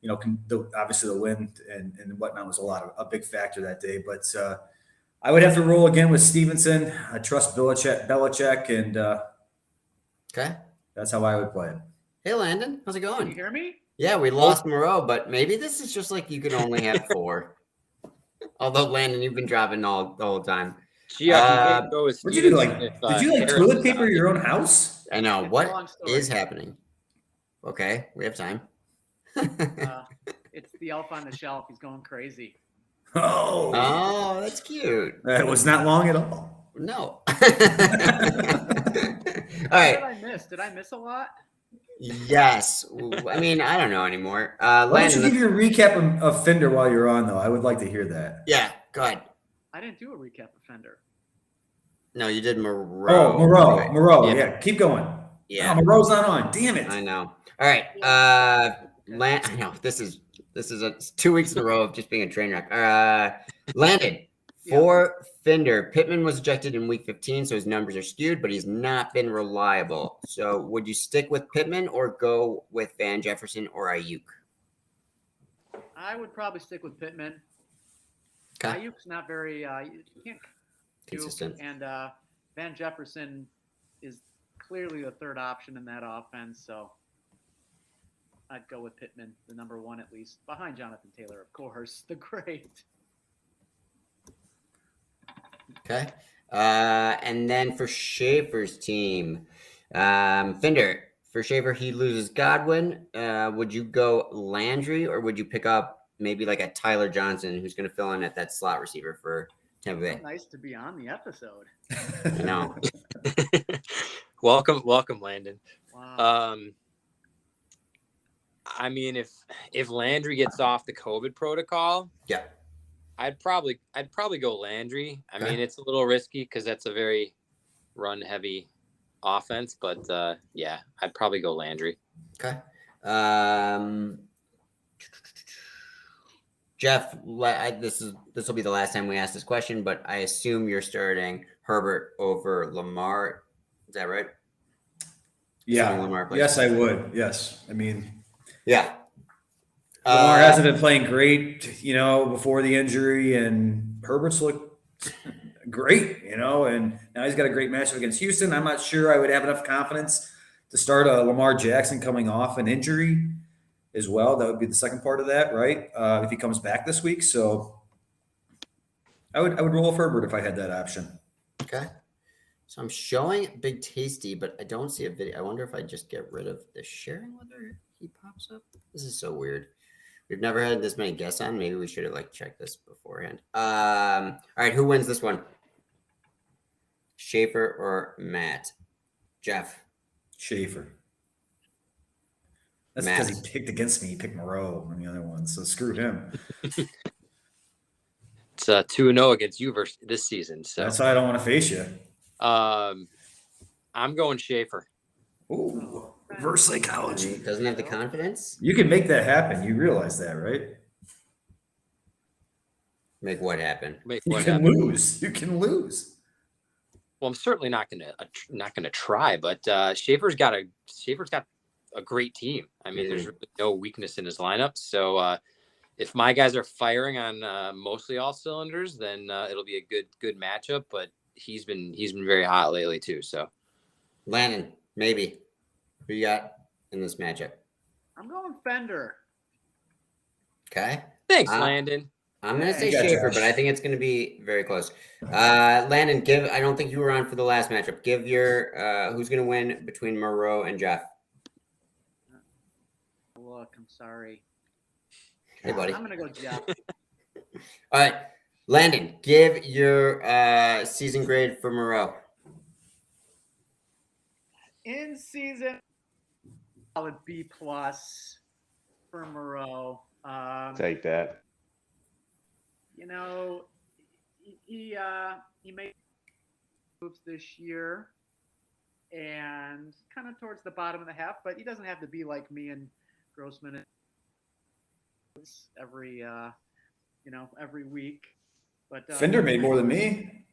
obviously the win and whatnot was a big factor that day. But I would have to roll again with Stevenson. I trust Belichick, and Okay. that's how I would play it. Hey, Landon. How's it going? Can you hear me? Yeah, we lost Moreau, but maybe this is just like you can only have 4. Although, Landon, you've been dropping the whole time. Gee, you can't go with What'd you do? Stevenson Did you Harris toilet is paper out. your own house? I know. It's a What long story. is happening? Okay, we have time. It's the elf on the shelf. He's going crazy. Oh, Oh, that's cute. that was not long at all. No. All What right. did I miss? Did I miss a lot? Yes. I mean, I don't know anymore. Why don't you Landon, give your recap of Fender while you're on, though? I would like to hear that. yeah, go ahead. I didn't do a recap of Fender. No, you did Moreau. Oh, Moreau. Okay. Moreau. Yeah. Yeah, keep going. Yeah. Oh, Moreau's not on. Damn it. I know. All right. I know this is 2 weeks in a row of just being a train wreck. Landon, Yeah. for Fender, Pittman was ejected in week 15, so his numbers are skewed, but he's not been reliable. So would you stick with Pittman or go with Van Jefferson or Ayuk? I would probably stick with Pittman. Okay. Ayuk's not very you can't Consistent. and Van Jefferson is clearly the third option in that offense, so I'd go with Pittman, the number one at least, behind Jonathan Taylor, of course, the great. Okay. And then for Schaefer's team, Fender, for Schaefer, he loses Godwin. Would you go Landry or would you pick up maybe like a Tyler Johnson who's going to fill in at that slot receiver for Tampa Bay? Nice to be on the episode. I know. welcome, Landon. Wow. I mean, if Landry gets off the COVID protocol, Yeah. I'd probably go Landry. I Okay. mean, it's a little risky because that's a very run heavy offense, but yeah, I'd probably go Landry. Okay. Jeff, this will be the last time we ask this question, but I assume you're starting Herbert over Lamar. Is that right? Yeah. Lamar plays. Yes, I would. Yes. I mean, Yeah. Lamar hasn't been playing great, before the injury, and Herbert's looked great, and now he's got a great matchup against Houston. I'm not sure I would have enough confidence to start a Lamar Jackson coming off an injury as well. That would be the second part of that, right? If he comes back this week. So I would roll with Herbert if I had that option. Okay. So I'm showing Big Tasty, but I don't see a video. I wonder if I just get rid of the sharing whether he pops up. This is so weird. We've never had this many guests on. Maybe we should have checked this beforehand. All right, who wins this one? Schaefer or Matt? Jeff. Schaefer. That's Matt. because he picked against me. He picked Moreau on the other one, so screw him. It's 2-0 against you versus this season. So That's why I don't want to face you. I'm going Schaefer. Ooh, reverse psychology. Doesn't have the confidence. You can make that happen. You realize that, right? Make what happen? Make You what can happen. lose. You can lose. Well, I'm certainly not gonna try, but Schaefer's got a great team. I mean, there's really no weakness in his lineup. So if my guys are firing on mostly all cylinders, then it'll be a good matchup. But he's been very hot lately too. So Landon, maybe. Who you got in this matchup? I'm going Fender. Okay. thanks, Landon. I'm going to say You got Schaefer, Josh. but I think it's going to be very close. Landon, I don't think you were on for the last matchup. Give your who's going to win between Moreau and Jeff. Look, I'm sorry. Hey, buddy. I'm gonna go Jeff. All right. Landon, give your season grade for Moreau. In season, solid B plus for Moreau. Take that. He made moves this year, and kind of towards the bottom of the half, but he doesn't have to be like me and Grossman every week. But Fender made more than me.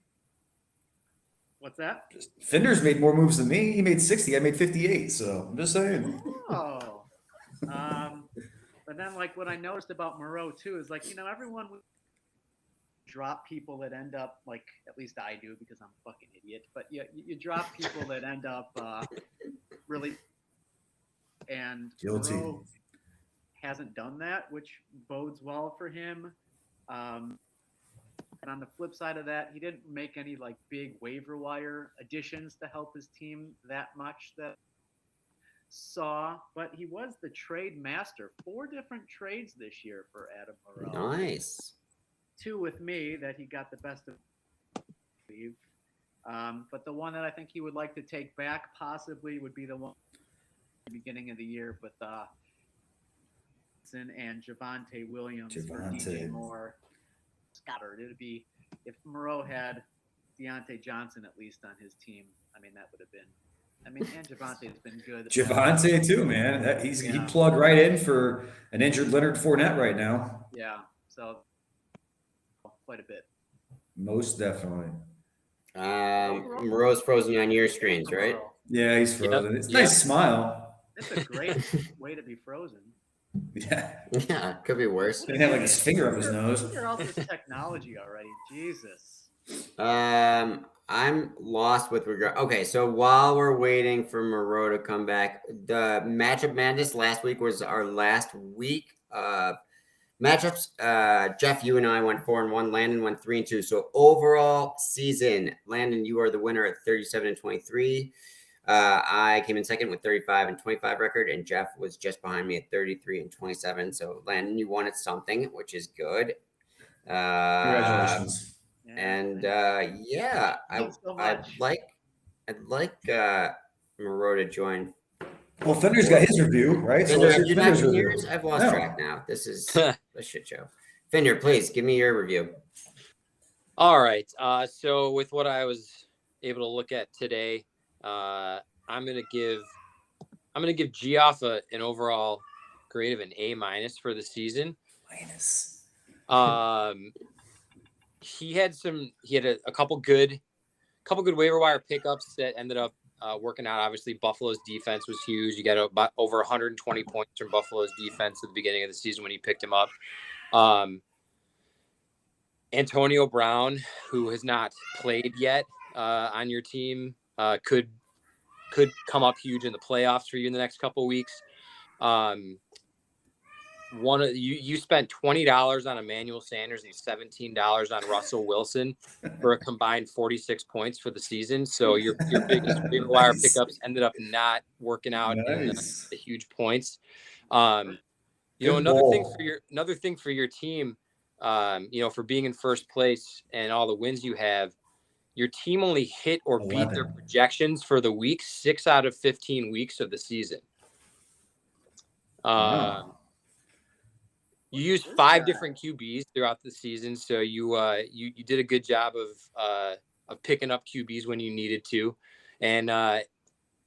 What's that? Fender's made more moves than me. He made 60. I made 58. So I'm just saying. Oh. But then, what I noticed about Moreau too is everyone would drop people that end up at least I do because I'm a fucking idiot. But you drop people that end up really, and Guilty. Moreau hasn't done that, which bodes well for him. And on the flip side of that, he didn't make any big waiver wire additions to help his team that much that but he was the trade master. 4 different trades this year for Adam Moreau. Nice. 2 with me that he got the best of. But the one that I think he would like to take back possibly would be the one at the beginning of the year with and Javonte Williams for DJ Moore. Scotland. It'd be if Moreau had Deontay Johnson at least on his team. That would have been. And Javonte's been good. Javonte too, man. He plugged right in for an injured Leonard Fournette right now. Yeah, so quite a bit. Most definitely. Moreau's frozen on your screens, right? Yeah, he's frozen. It's a Yep. nice smile. It's a great way to be frozen. Yeah. Yeah, could be worse. He didn't have like his finger up his nose. Figure out this technology already. Jesus. I'm lost with regard. Okay, so while we're waiting for Moreau to come back, the matchup madness last week was our last week. Matchups. Jeff, you and I went 4-1. Landon went 3-2. So overall season, Landon, you are the winner at 37-23. I came in second with 35-25 record, and Jeff was just behind me at 33-27. So Landon, you won at something, which is good. Congratulations. Yeah, And thanks so I'd much. like Moreau to join. Well, Fender's got his review, right? Fender, let's have hear you not Fender's seen review. yours? I've lost No. track now. This is a shit show. Fender, please give me your review. All right. So with what I was able to look at today, I'm gonna give Geoff an overall grade of an A- for the season. Minus. He had a couple good waiver wire pickups that ended up working out. Obviously, Buffalo's defense was huge. You got about over 120 points from Buffalo's defense at the beginning of the season when he picked him up. Antonio Brown, who has not played yet on your team, could come up huge in the playoffs for you in the next couple of weeks. You spent $20 on Emmanuel Sanders and $17 on Russell Wilson for a combined 46 points for the season. So your biggest waiver wire Nice. pickups ended up not working out in Nice. the huge points. Another thing for your team, for being in first place and all the wins you have, your team only hit or beat their 11. projections for the week 6 out of 15 weeks of the season. Wow. You used 5 different QBs throughout the season, so you did a good job of picking up QBs when you needed to. And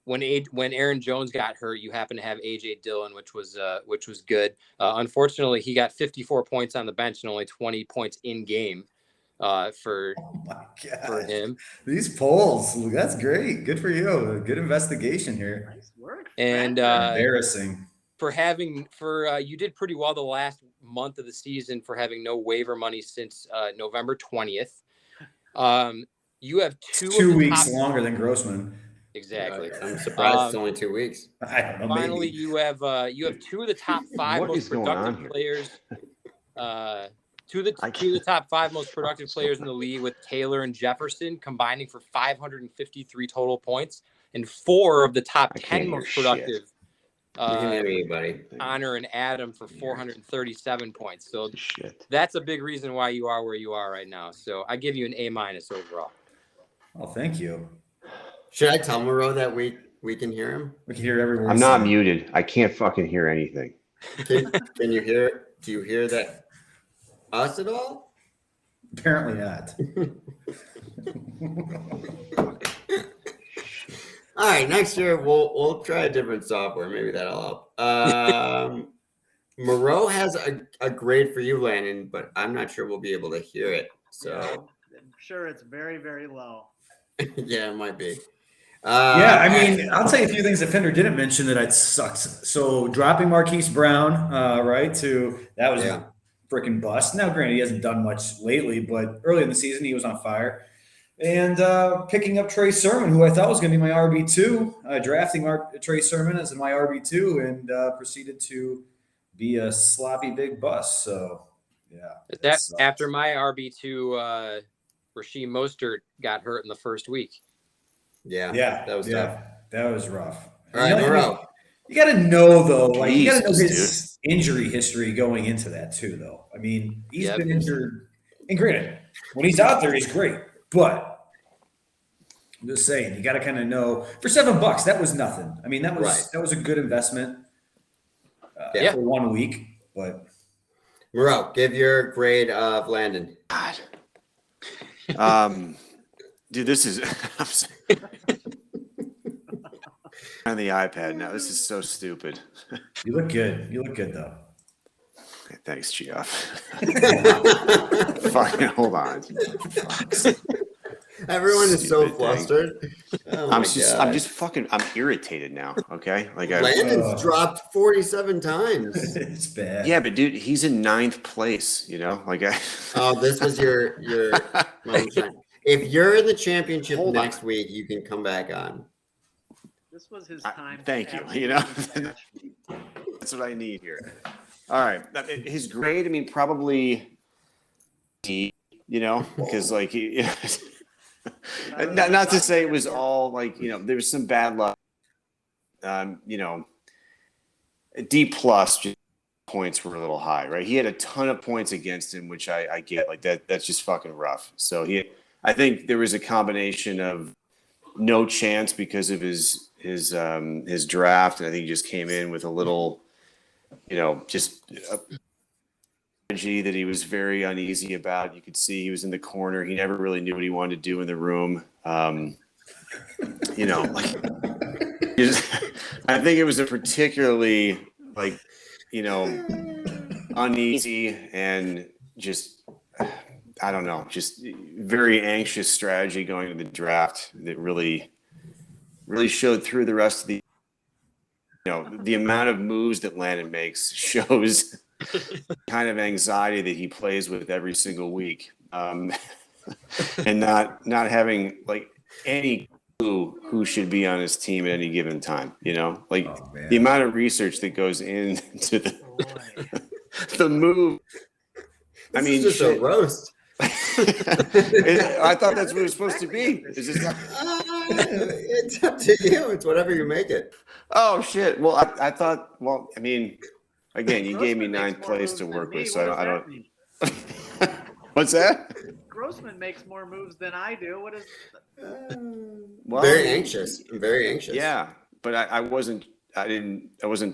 when Aaron Jones got hurt, you happened to have AJ Dillon, which was good. Unfortunately, he got 54 points on the bench and only 20 points in game for him. These polls, that's great. Good for you. Good investigation here. Nice work. And Embarrassing. You did pretty well the last month of the season for having no waiver money since November 20th. You have 2 weeks longer than Grossman. Exactly. I'm surprised it's only 2 weeks. I don't know. Finally, Maybe. you have 2 of the top 5 What most is going on productive here? players. Two of the top 5 most productive players in the league, with Taylor and Jefferson combining for 553 total points, and 4 of the top 10 most productive. We can hear you, buddy. Honor and Adam for 437 points. So Shit. that's a big reason why you are where you are right now. So I give you an A- overall. Oh, thank you. Should I tell Moreau that we can hear him? We can hear every word. I'm not said. muted. I can't fucking hear anything. Can you hear? Do you hear that? Us at all? Apparently not. All right, next year we'll try a different software. Maybe that'll help. Moreau has a grade for you, Landon, but I'm not sure we'll be able to hear it. So I'm sure it's very, very low. yeah, it might be. Yeah, I mean, I'll tell you a few things that Fender didn't mention that I'd sucked. So dropping Marquise Brown, right, that was a freaking bust. Now, granted, he hasn't done much lately, but early in the season, he was on fire. And picking up Trey Sermon, who I thought was going to be my RB2, drafting Trey Sermon as my RB2, and proceeded to be a sloppy big bust. So, yeah. That's after my RB2, Rasheem Mostert got hurt in the first week. Yeah, that was tough. That was rough. All right, Moreau. You got to know, though, like you got to know Jesus, his injury history going into that, too, though. I mean, he's Yep. been injured. And granted, when he's out there, he's great. But I'm just saying, you got to kind of know. For $7, that was nothing. I mean, that was a good investment for 1 week. But Moreau, give your grade of Landon. God. Dude, this is on the iPad now. This is so stupid. you look good. You look good, though. Thanks, Geoff. Fucking hold on. Everyone is so Stupid thing. flustered. Oh my I'm God. just fucking. I'm irritated now. Okay, Landon's dropped 47 times. It's bad. Yeah, but dude, he's in 9th place. You know, Oh, this was your moment. If you're in the championship Hold on. next week, you can come back on. This was his time. Thank you. to You know, absolutely that's what I need here. All right, his grade. I mean, probably D. You know, because like he. Not to say it was all like, you know, there was some bad luck. You know, D plus points were a little high, right? He had a ton of points against him, which I get. Like that's just fucking rough. So I think there was a combination of no chance because of his draft, and I think he just came in with a little, you know, just strategy that he was very uneasy about. You could see he was in the corner. He never really knew what he wanted to do in the room. You know, like I think it was a particularly like, you know, uneasy and just, I don't know, just very anxious strategy going to the draft that really showed through the rest of the, you know, the amount of moves that Landon makes shows kind of anxiety that he plays with every single week, and not having like any clue who should be on his team at any given time. You know, like the amount of research that goes into the move. I mean, just a roast. I thought that's what it was supposed to be. It's just it's up to you. It's whatever you make it. Oh shit! Well, I thought. Well, I mean, again, you gave me 9th place to work with, so I don't. What's that? Grossman makes more moves than I do. What is? Well, very anxious. I'm very anxious. Yeah, but I wasn't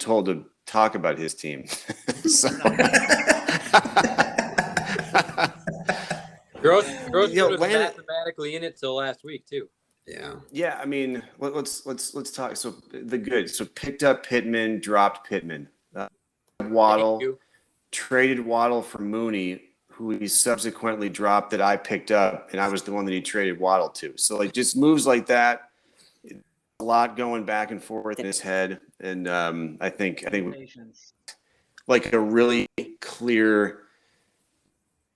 told to talk about his team. So. Gross was mathematically in it till last week too. Yeah. I mean, let's talk. So the good. So picked up Pittman, dropped Pittman. Waddle, traded Waddle for Mooney, who he subsequently dropped that I picked up, and I was the one that he traded Waddle to. So like just moves like that, a lot going back and forth in his head, and I think like a really clear,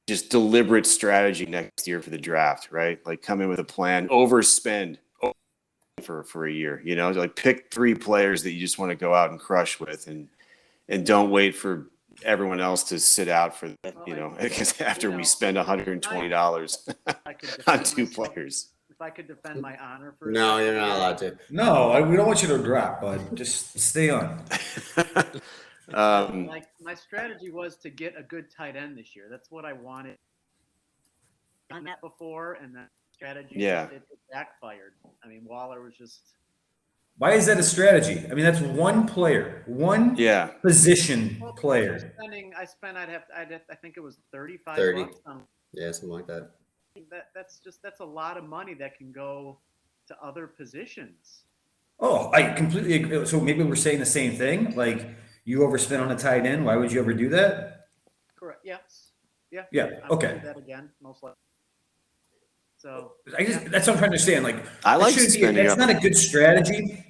just deliberate strategy next year for the draft, right? Like come in with a plan, overspend for a year, you know, like pick 3 players that you just want to go out and crush with, and don't wait for everyone else to sit out for, you know, because after we spend $120 on 2 players. If I could defend my honor for no, you're not allowed to. No, we don't want you to drop, bud. Just stay on. Like my strategy was to get a good tight end this year. That's what I wanted. Done that before, and that strategy it backfired. I mean, Waller was just. Why is that a strategy? I mean, that's one player, position player. I think it was 35 30. bucks on, something like that. That's a lot of money that can go to other positions. Oh, I completely agree. So maybe we're saying the same thing. Like you overspend on a tight end. Why would you ever do that? Correct. Yes. Yeah. Yeah. I would Okay. do that again, most likely. So that's what I'm trying to understand. Like I like spending that's not a good strategy.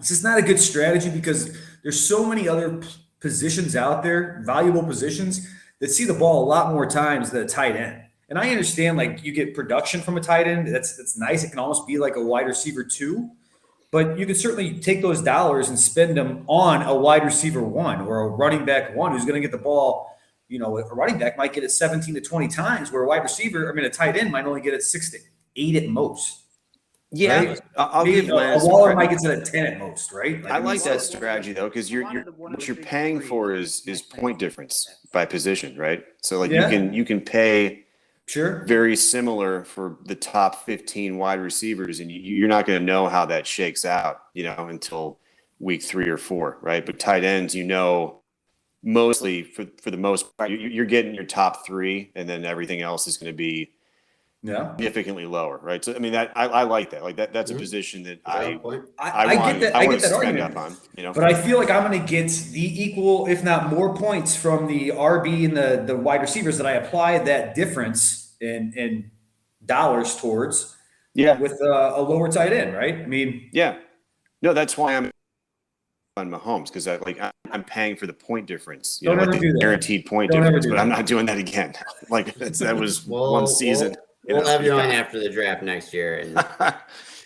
This is not a good strategy because there's so many other positions out there, valuable positions that see the ball a lot more times than a tight end. And I understand like you get production from a tight end. That's nice. It can almost be like a wide receiver 2, but you could certainly take those dollars and spend them on a wide receiver 1 or a running back 1 who's going to get the ball. You know, a running back might get it 17 to 20 times, where a tight end might only get it 6 to 8 at most. Yeah, right? I'll give a Waller might get it at 10 at most, right? I like that strategy though, because what you're paying for is point difference by position, right? So like you can pay very similar for the top 15 wide receivers, and you're not going to know how that shakes out, you know, until week 3 or 4, right? But tight ends, you know. Mostly for the most part, you're getting your top 3, and then everything else is going to be, Yeah. significantly lower, right? So I mean that I like that. Like that's a position that Valid point. I want, get that. I I want get to that spend argument. up on, you know. But I feel like I'm going to get the equal, if not more, points from the RB and the wide receivers that I apply that difference in dollars towards. Yeah. With a lower tight end, right? I mean, Yeah. No, that's why I'm on Mahomes, because I'm paying for the point difference. You Don't know, ever like do the that. guaranteed point Don't ever difference. do But I'm that. not doing that again. Like that was We'll- one season. We'll know? have you on after the draft next year, and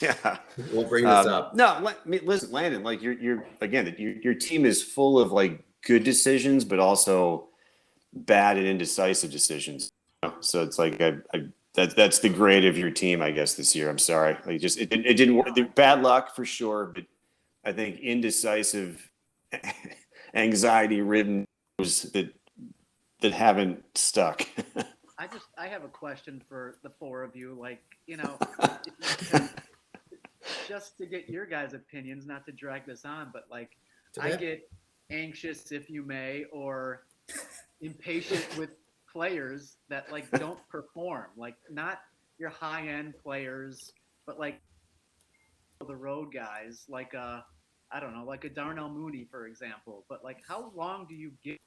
Yeah. we'll bring this up. No, listen, Landon. Like you're again, your team is full of like good decisions, but also bad and indecisive decisions. You know? So it's like that's the grade of your team, I guess, this year. I'm sorry, like just it didn't work. Bad luck for sure, but I think indecisive, anxiety-ridden that haven't stuck. I have a question for the four of you. Like, just to get your guys' opinions, not to drag this on, but like, I get anxious, if you may, or impatient with players that like don't perform. Like, not your high-end players, but like the road guys, like I don't know, like a Darnell Mooney, for example. But like, how long do you get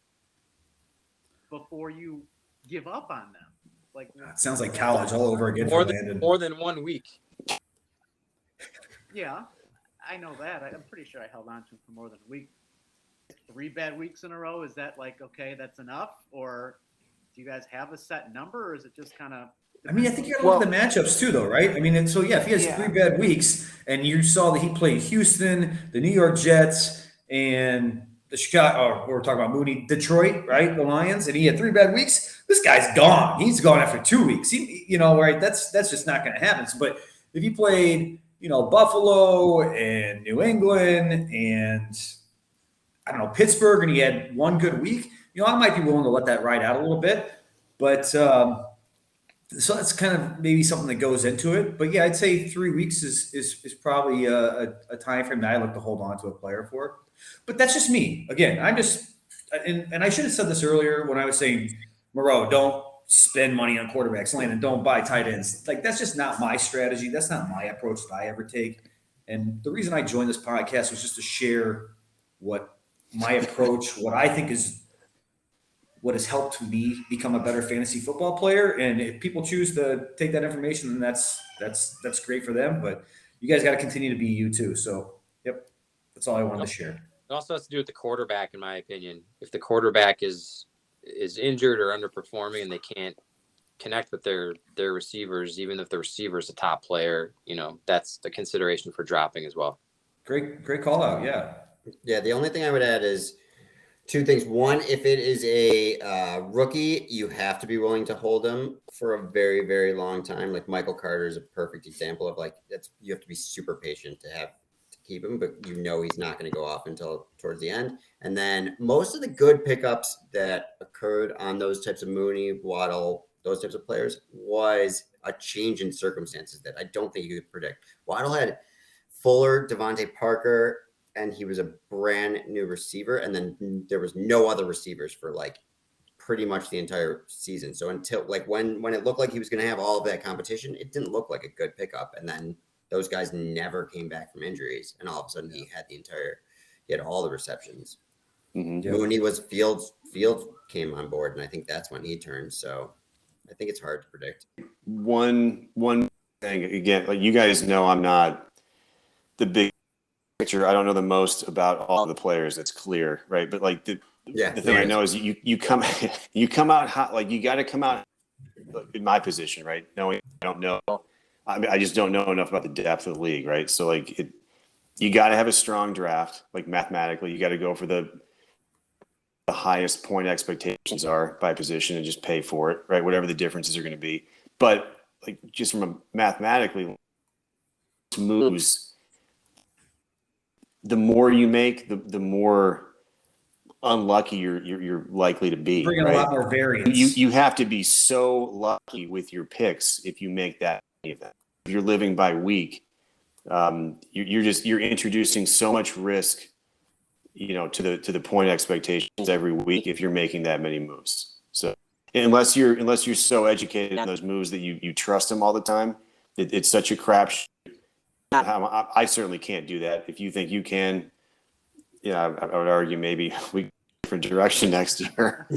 before you give up on them? Like, it sounds like college all over again more for than Landon. more than 1 week. yeah, I know that. I'm pretty sure I held on to him for more than a week. 3 bad weeks in a row, is that like, okay, that's enough? Or do you guys have a set number, or is it just kind of? I mean, I think you got to look at the matchups too, though, right? I mean, and so yeah, if he has 3 bad weeks, and you saw that he played Houston, the New York Jets, and the Chicago, we're talking about Mooney, Detroit, right? The Lions, and he had 3 bad weeks. This guy's gone. He's gone after 2 weeks. Right? That's just not going to happen. But if he played, Buffalo and New England and I don't know, Pittsburgh, and he had 1 good week, I might be willing to let that ride out a little bit. But so that's kind of maybe something that goes into it. But yeah, I'd say 3 weeks is probably a time frame that I look to hold on to a player for. But that's just me. Again, I'm just and I should have said this earlier when I was saying, Moreau, don't spend money on quarterbacks, Landon, don't buy tight ends. Like, that's just not my strategy. That's not my approach that I ever take. And the reason I joined this podcast was just to share what my approach, what I think is what has helped me become a better fantasy football player. And if people choose to take that information, then that's great for them. But you guys got to continue to be you too. So, yep, that's all I wanted to share. It also has to do with the quarterback, in my opinion. If the quarterback is injured or underperforming and they can't connect with their receivers, even if the receiver is a top player, that's the consideration for dropping as well. Great call out. Yeah. Yeah. The only thing I would add is 2 things. One, if it is a rookie, you have to be willing to hold him for a very, very long time. Like Michael Carter is a perfect example of you have to be super patient to keep him, but he's not going to go off until towards the end. And then most of the good pickups that occurred on those types of Mooney, Waddle, those types of players was a change in circumstances that I don't think you could predict. Waddle had Fuller, Devontae Parker, and he was a brand new receiver. And then there was no other receivers for pretty much the entire season. So until when it looked like he was going to have all of that competition, it didn't look like a good pickup. And then those guys never came back from injuries. And all of a sudden he had all the receptions. Mm-hmm. Mooney was Fields came on board. And I think that's when he turned. So I think it's hard to predict. One thing, again, like you guys know, I'm not the big picture. I don't know the most about all the players. That's clear, right? But the thing I know is you come out hot. Like you got to come out in my position, right? Knowing I don't know. I mean, I just don't know enough about the depth of the league, right? So you got to have a strong draft. Like mathematically, you got to go for the highest point expectations are by position and just pay for it, right? Whatever the differences are going to be. But just from a mathematically moves, the more you make, the more unlucky you're likely to be. Bring in right? a lot more variance. You have to be so lucky with your picks if you make that. If you're living by week, you're introducing so much risk, to the point expectations every week if you're making that many moves. So unless you're so educated in those moves that you trust them all the time. It's such a crap. I certainly can't do that. If you think you can, I would argue maybe we go different direction next year.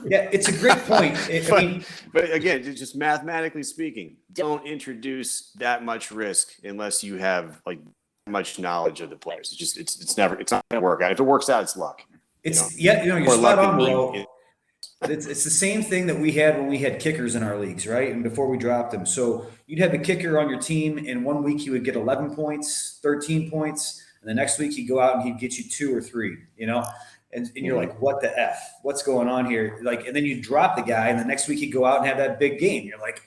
Yeah, it's a great point. But again, just mathematically speaking, don't introduce that much risk unless you have like much knowledge of the players. It's not gonna work out. If it works out, it's luck. You're Or spot luck on, in bro. me. It's the same thing that we had when we had kickers in our leagues, right? And before we dropped them. So you'd have a kicker on your team, and 1 week he would get 11 points, 13 points, and the next week he'd go out and he'd get you 2 or 3, And you're like, what the F? What's going on here? Like, and then you drop the guy, and the next week he'd go out and have that big game. You're like,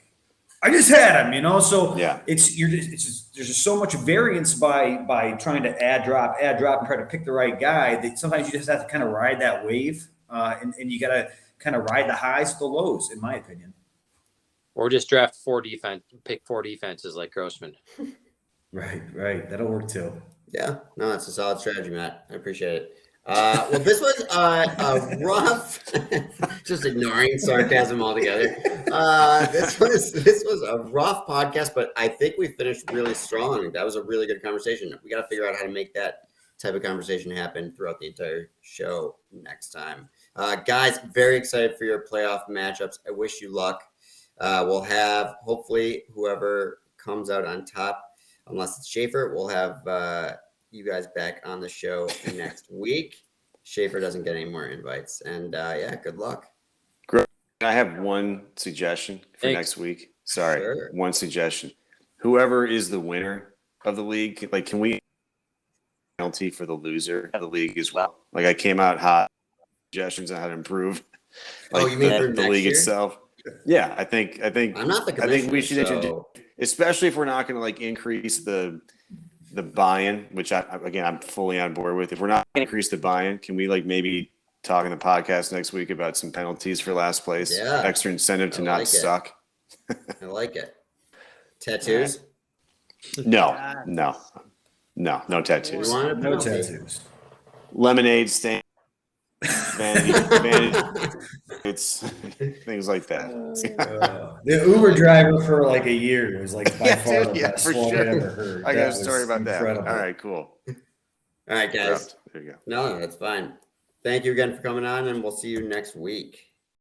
I just had him, So Yeah. there's just so much variance by trying to add drop, and try to pick the right guy that sometimes you just have to kind of ride that wave, and you got to kind of ride the highs to the lows, in my opinion. Or just draft pick 4 defenses like Grossman. Right. That'll work too. Yeah, no, that's a solid strategy, Matt. I appreciate it. Well, this was a rough, just ignoring sarcasm altogether. This was a rough podcast, but I think we finished really strong. That was a really good conversation. We got to figure out how to make that type of conversation happen throughout the entire show next time. Guys, very excited for your playoff matchups. I wish you luck. We'll have, hopefully, whoever comes out on top, unless it's Schaefer, we'll have you guys back on the show next week. Schaefer doesn't get any more invites. And good luck. Great. I have one suggestion for next week. Sorry, Sure. One suggestion. Whoever is the winner of the league, like, can we penalty for the loser of the league as well? Like, I came out hot. Suggestions on how to improve. Like, you mean for the next league year? itself? Yeah, I think I'm not the commissioner. I think we should introduce, so- especially if we're not going to like increase the buy-in, which I'm fully on board with. If we're not going to increase the buy-in, can we like maybe talk in the podcast next week about some penalties for last place? Yeah. Extra incentive to I not like it. suck. I like it. Tattoos? No You tattoos. want a No penalty? tattoos. Lemonade stand, vanity, it's things like that. The Uber driver for like a year was like by far the best for one sure. I'd ever heard. I got That a story was about incredible. that. All right, cool. All right, guys. There you go. No, that's fine. Thank you again for coming on, and we'll see you next week.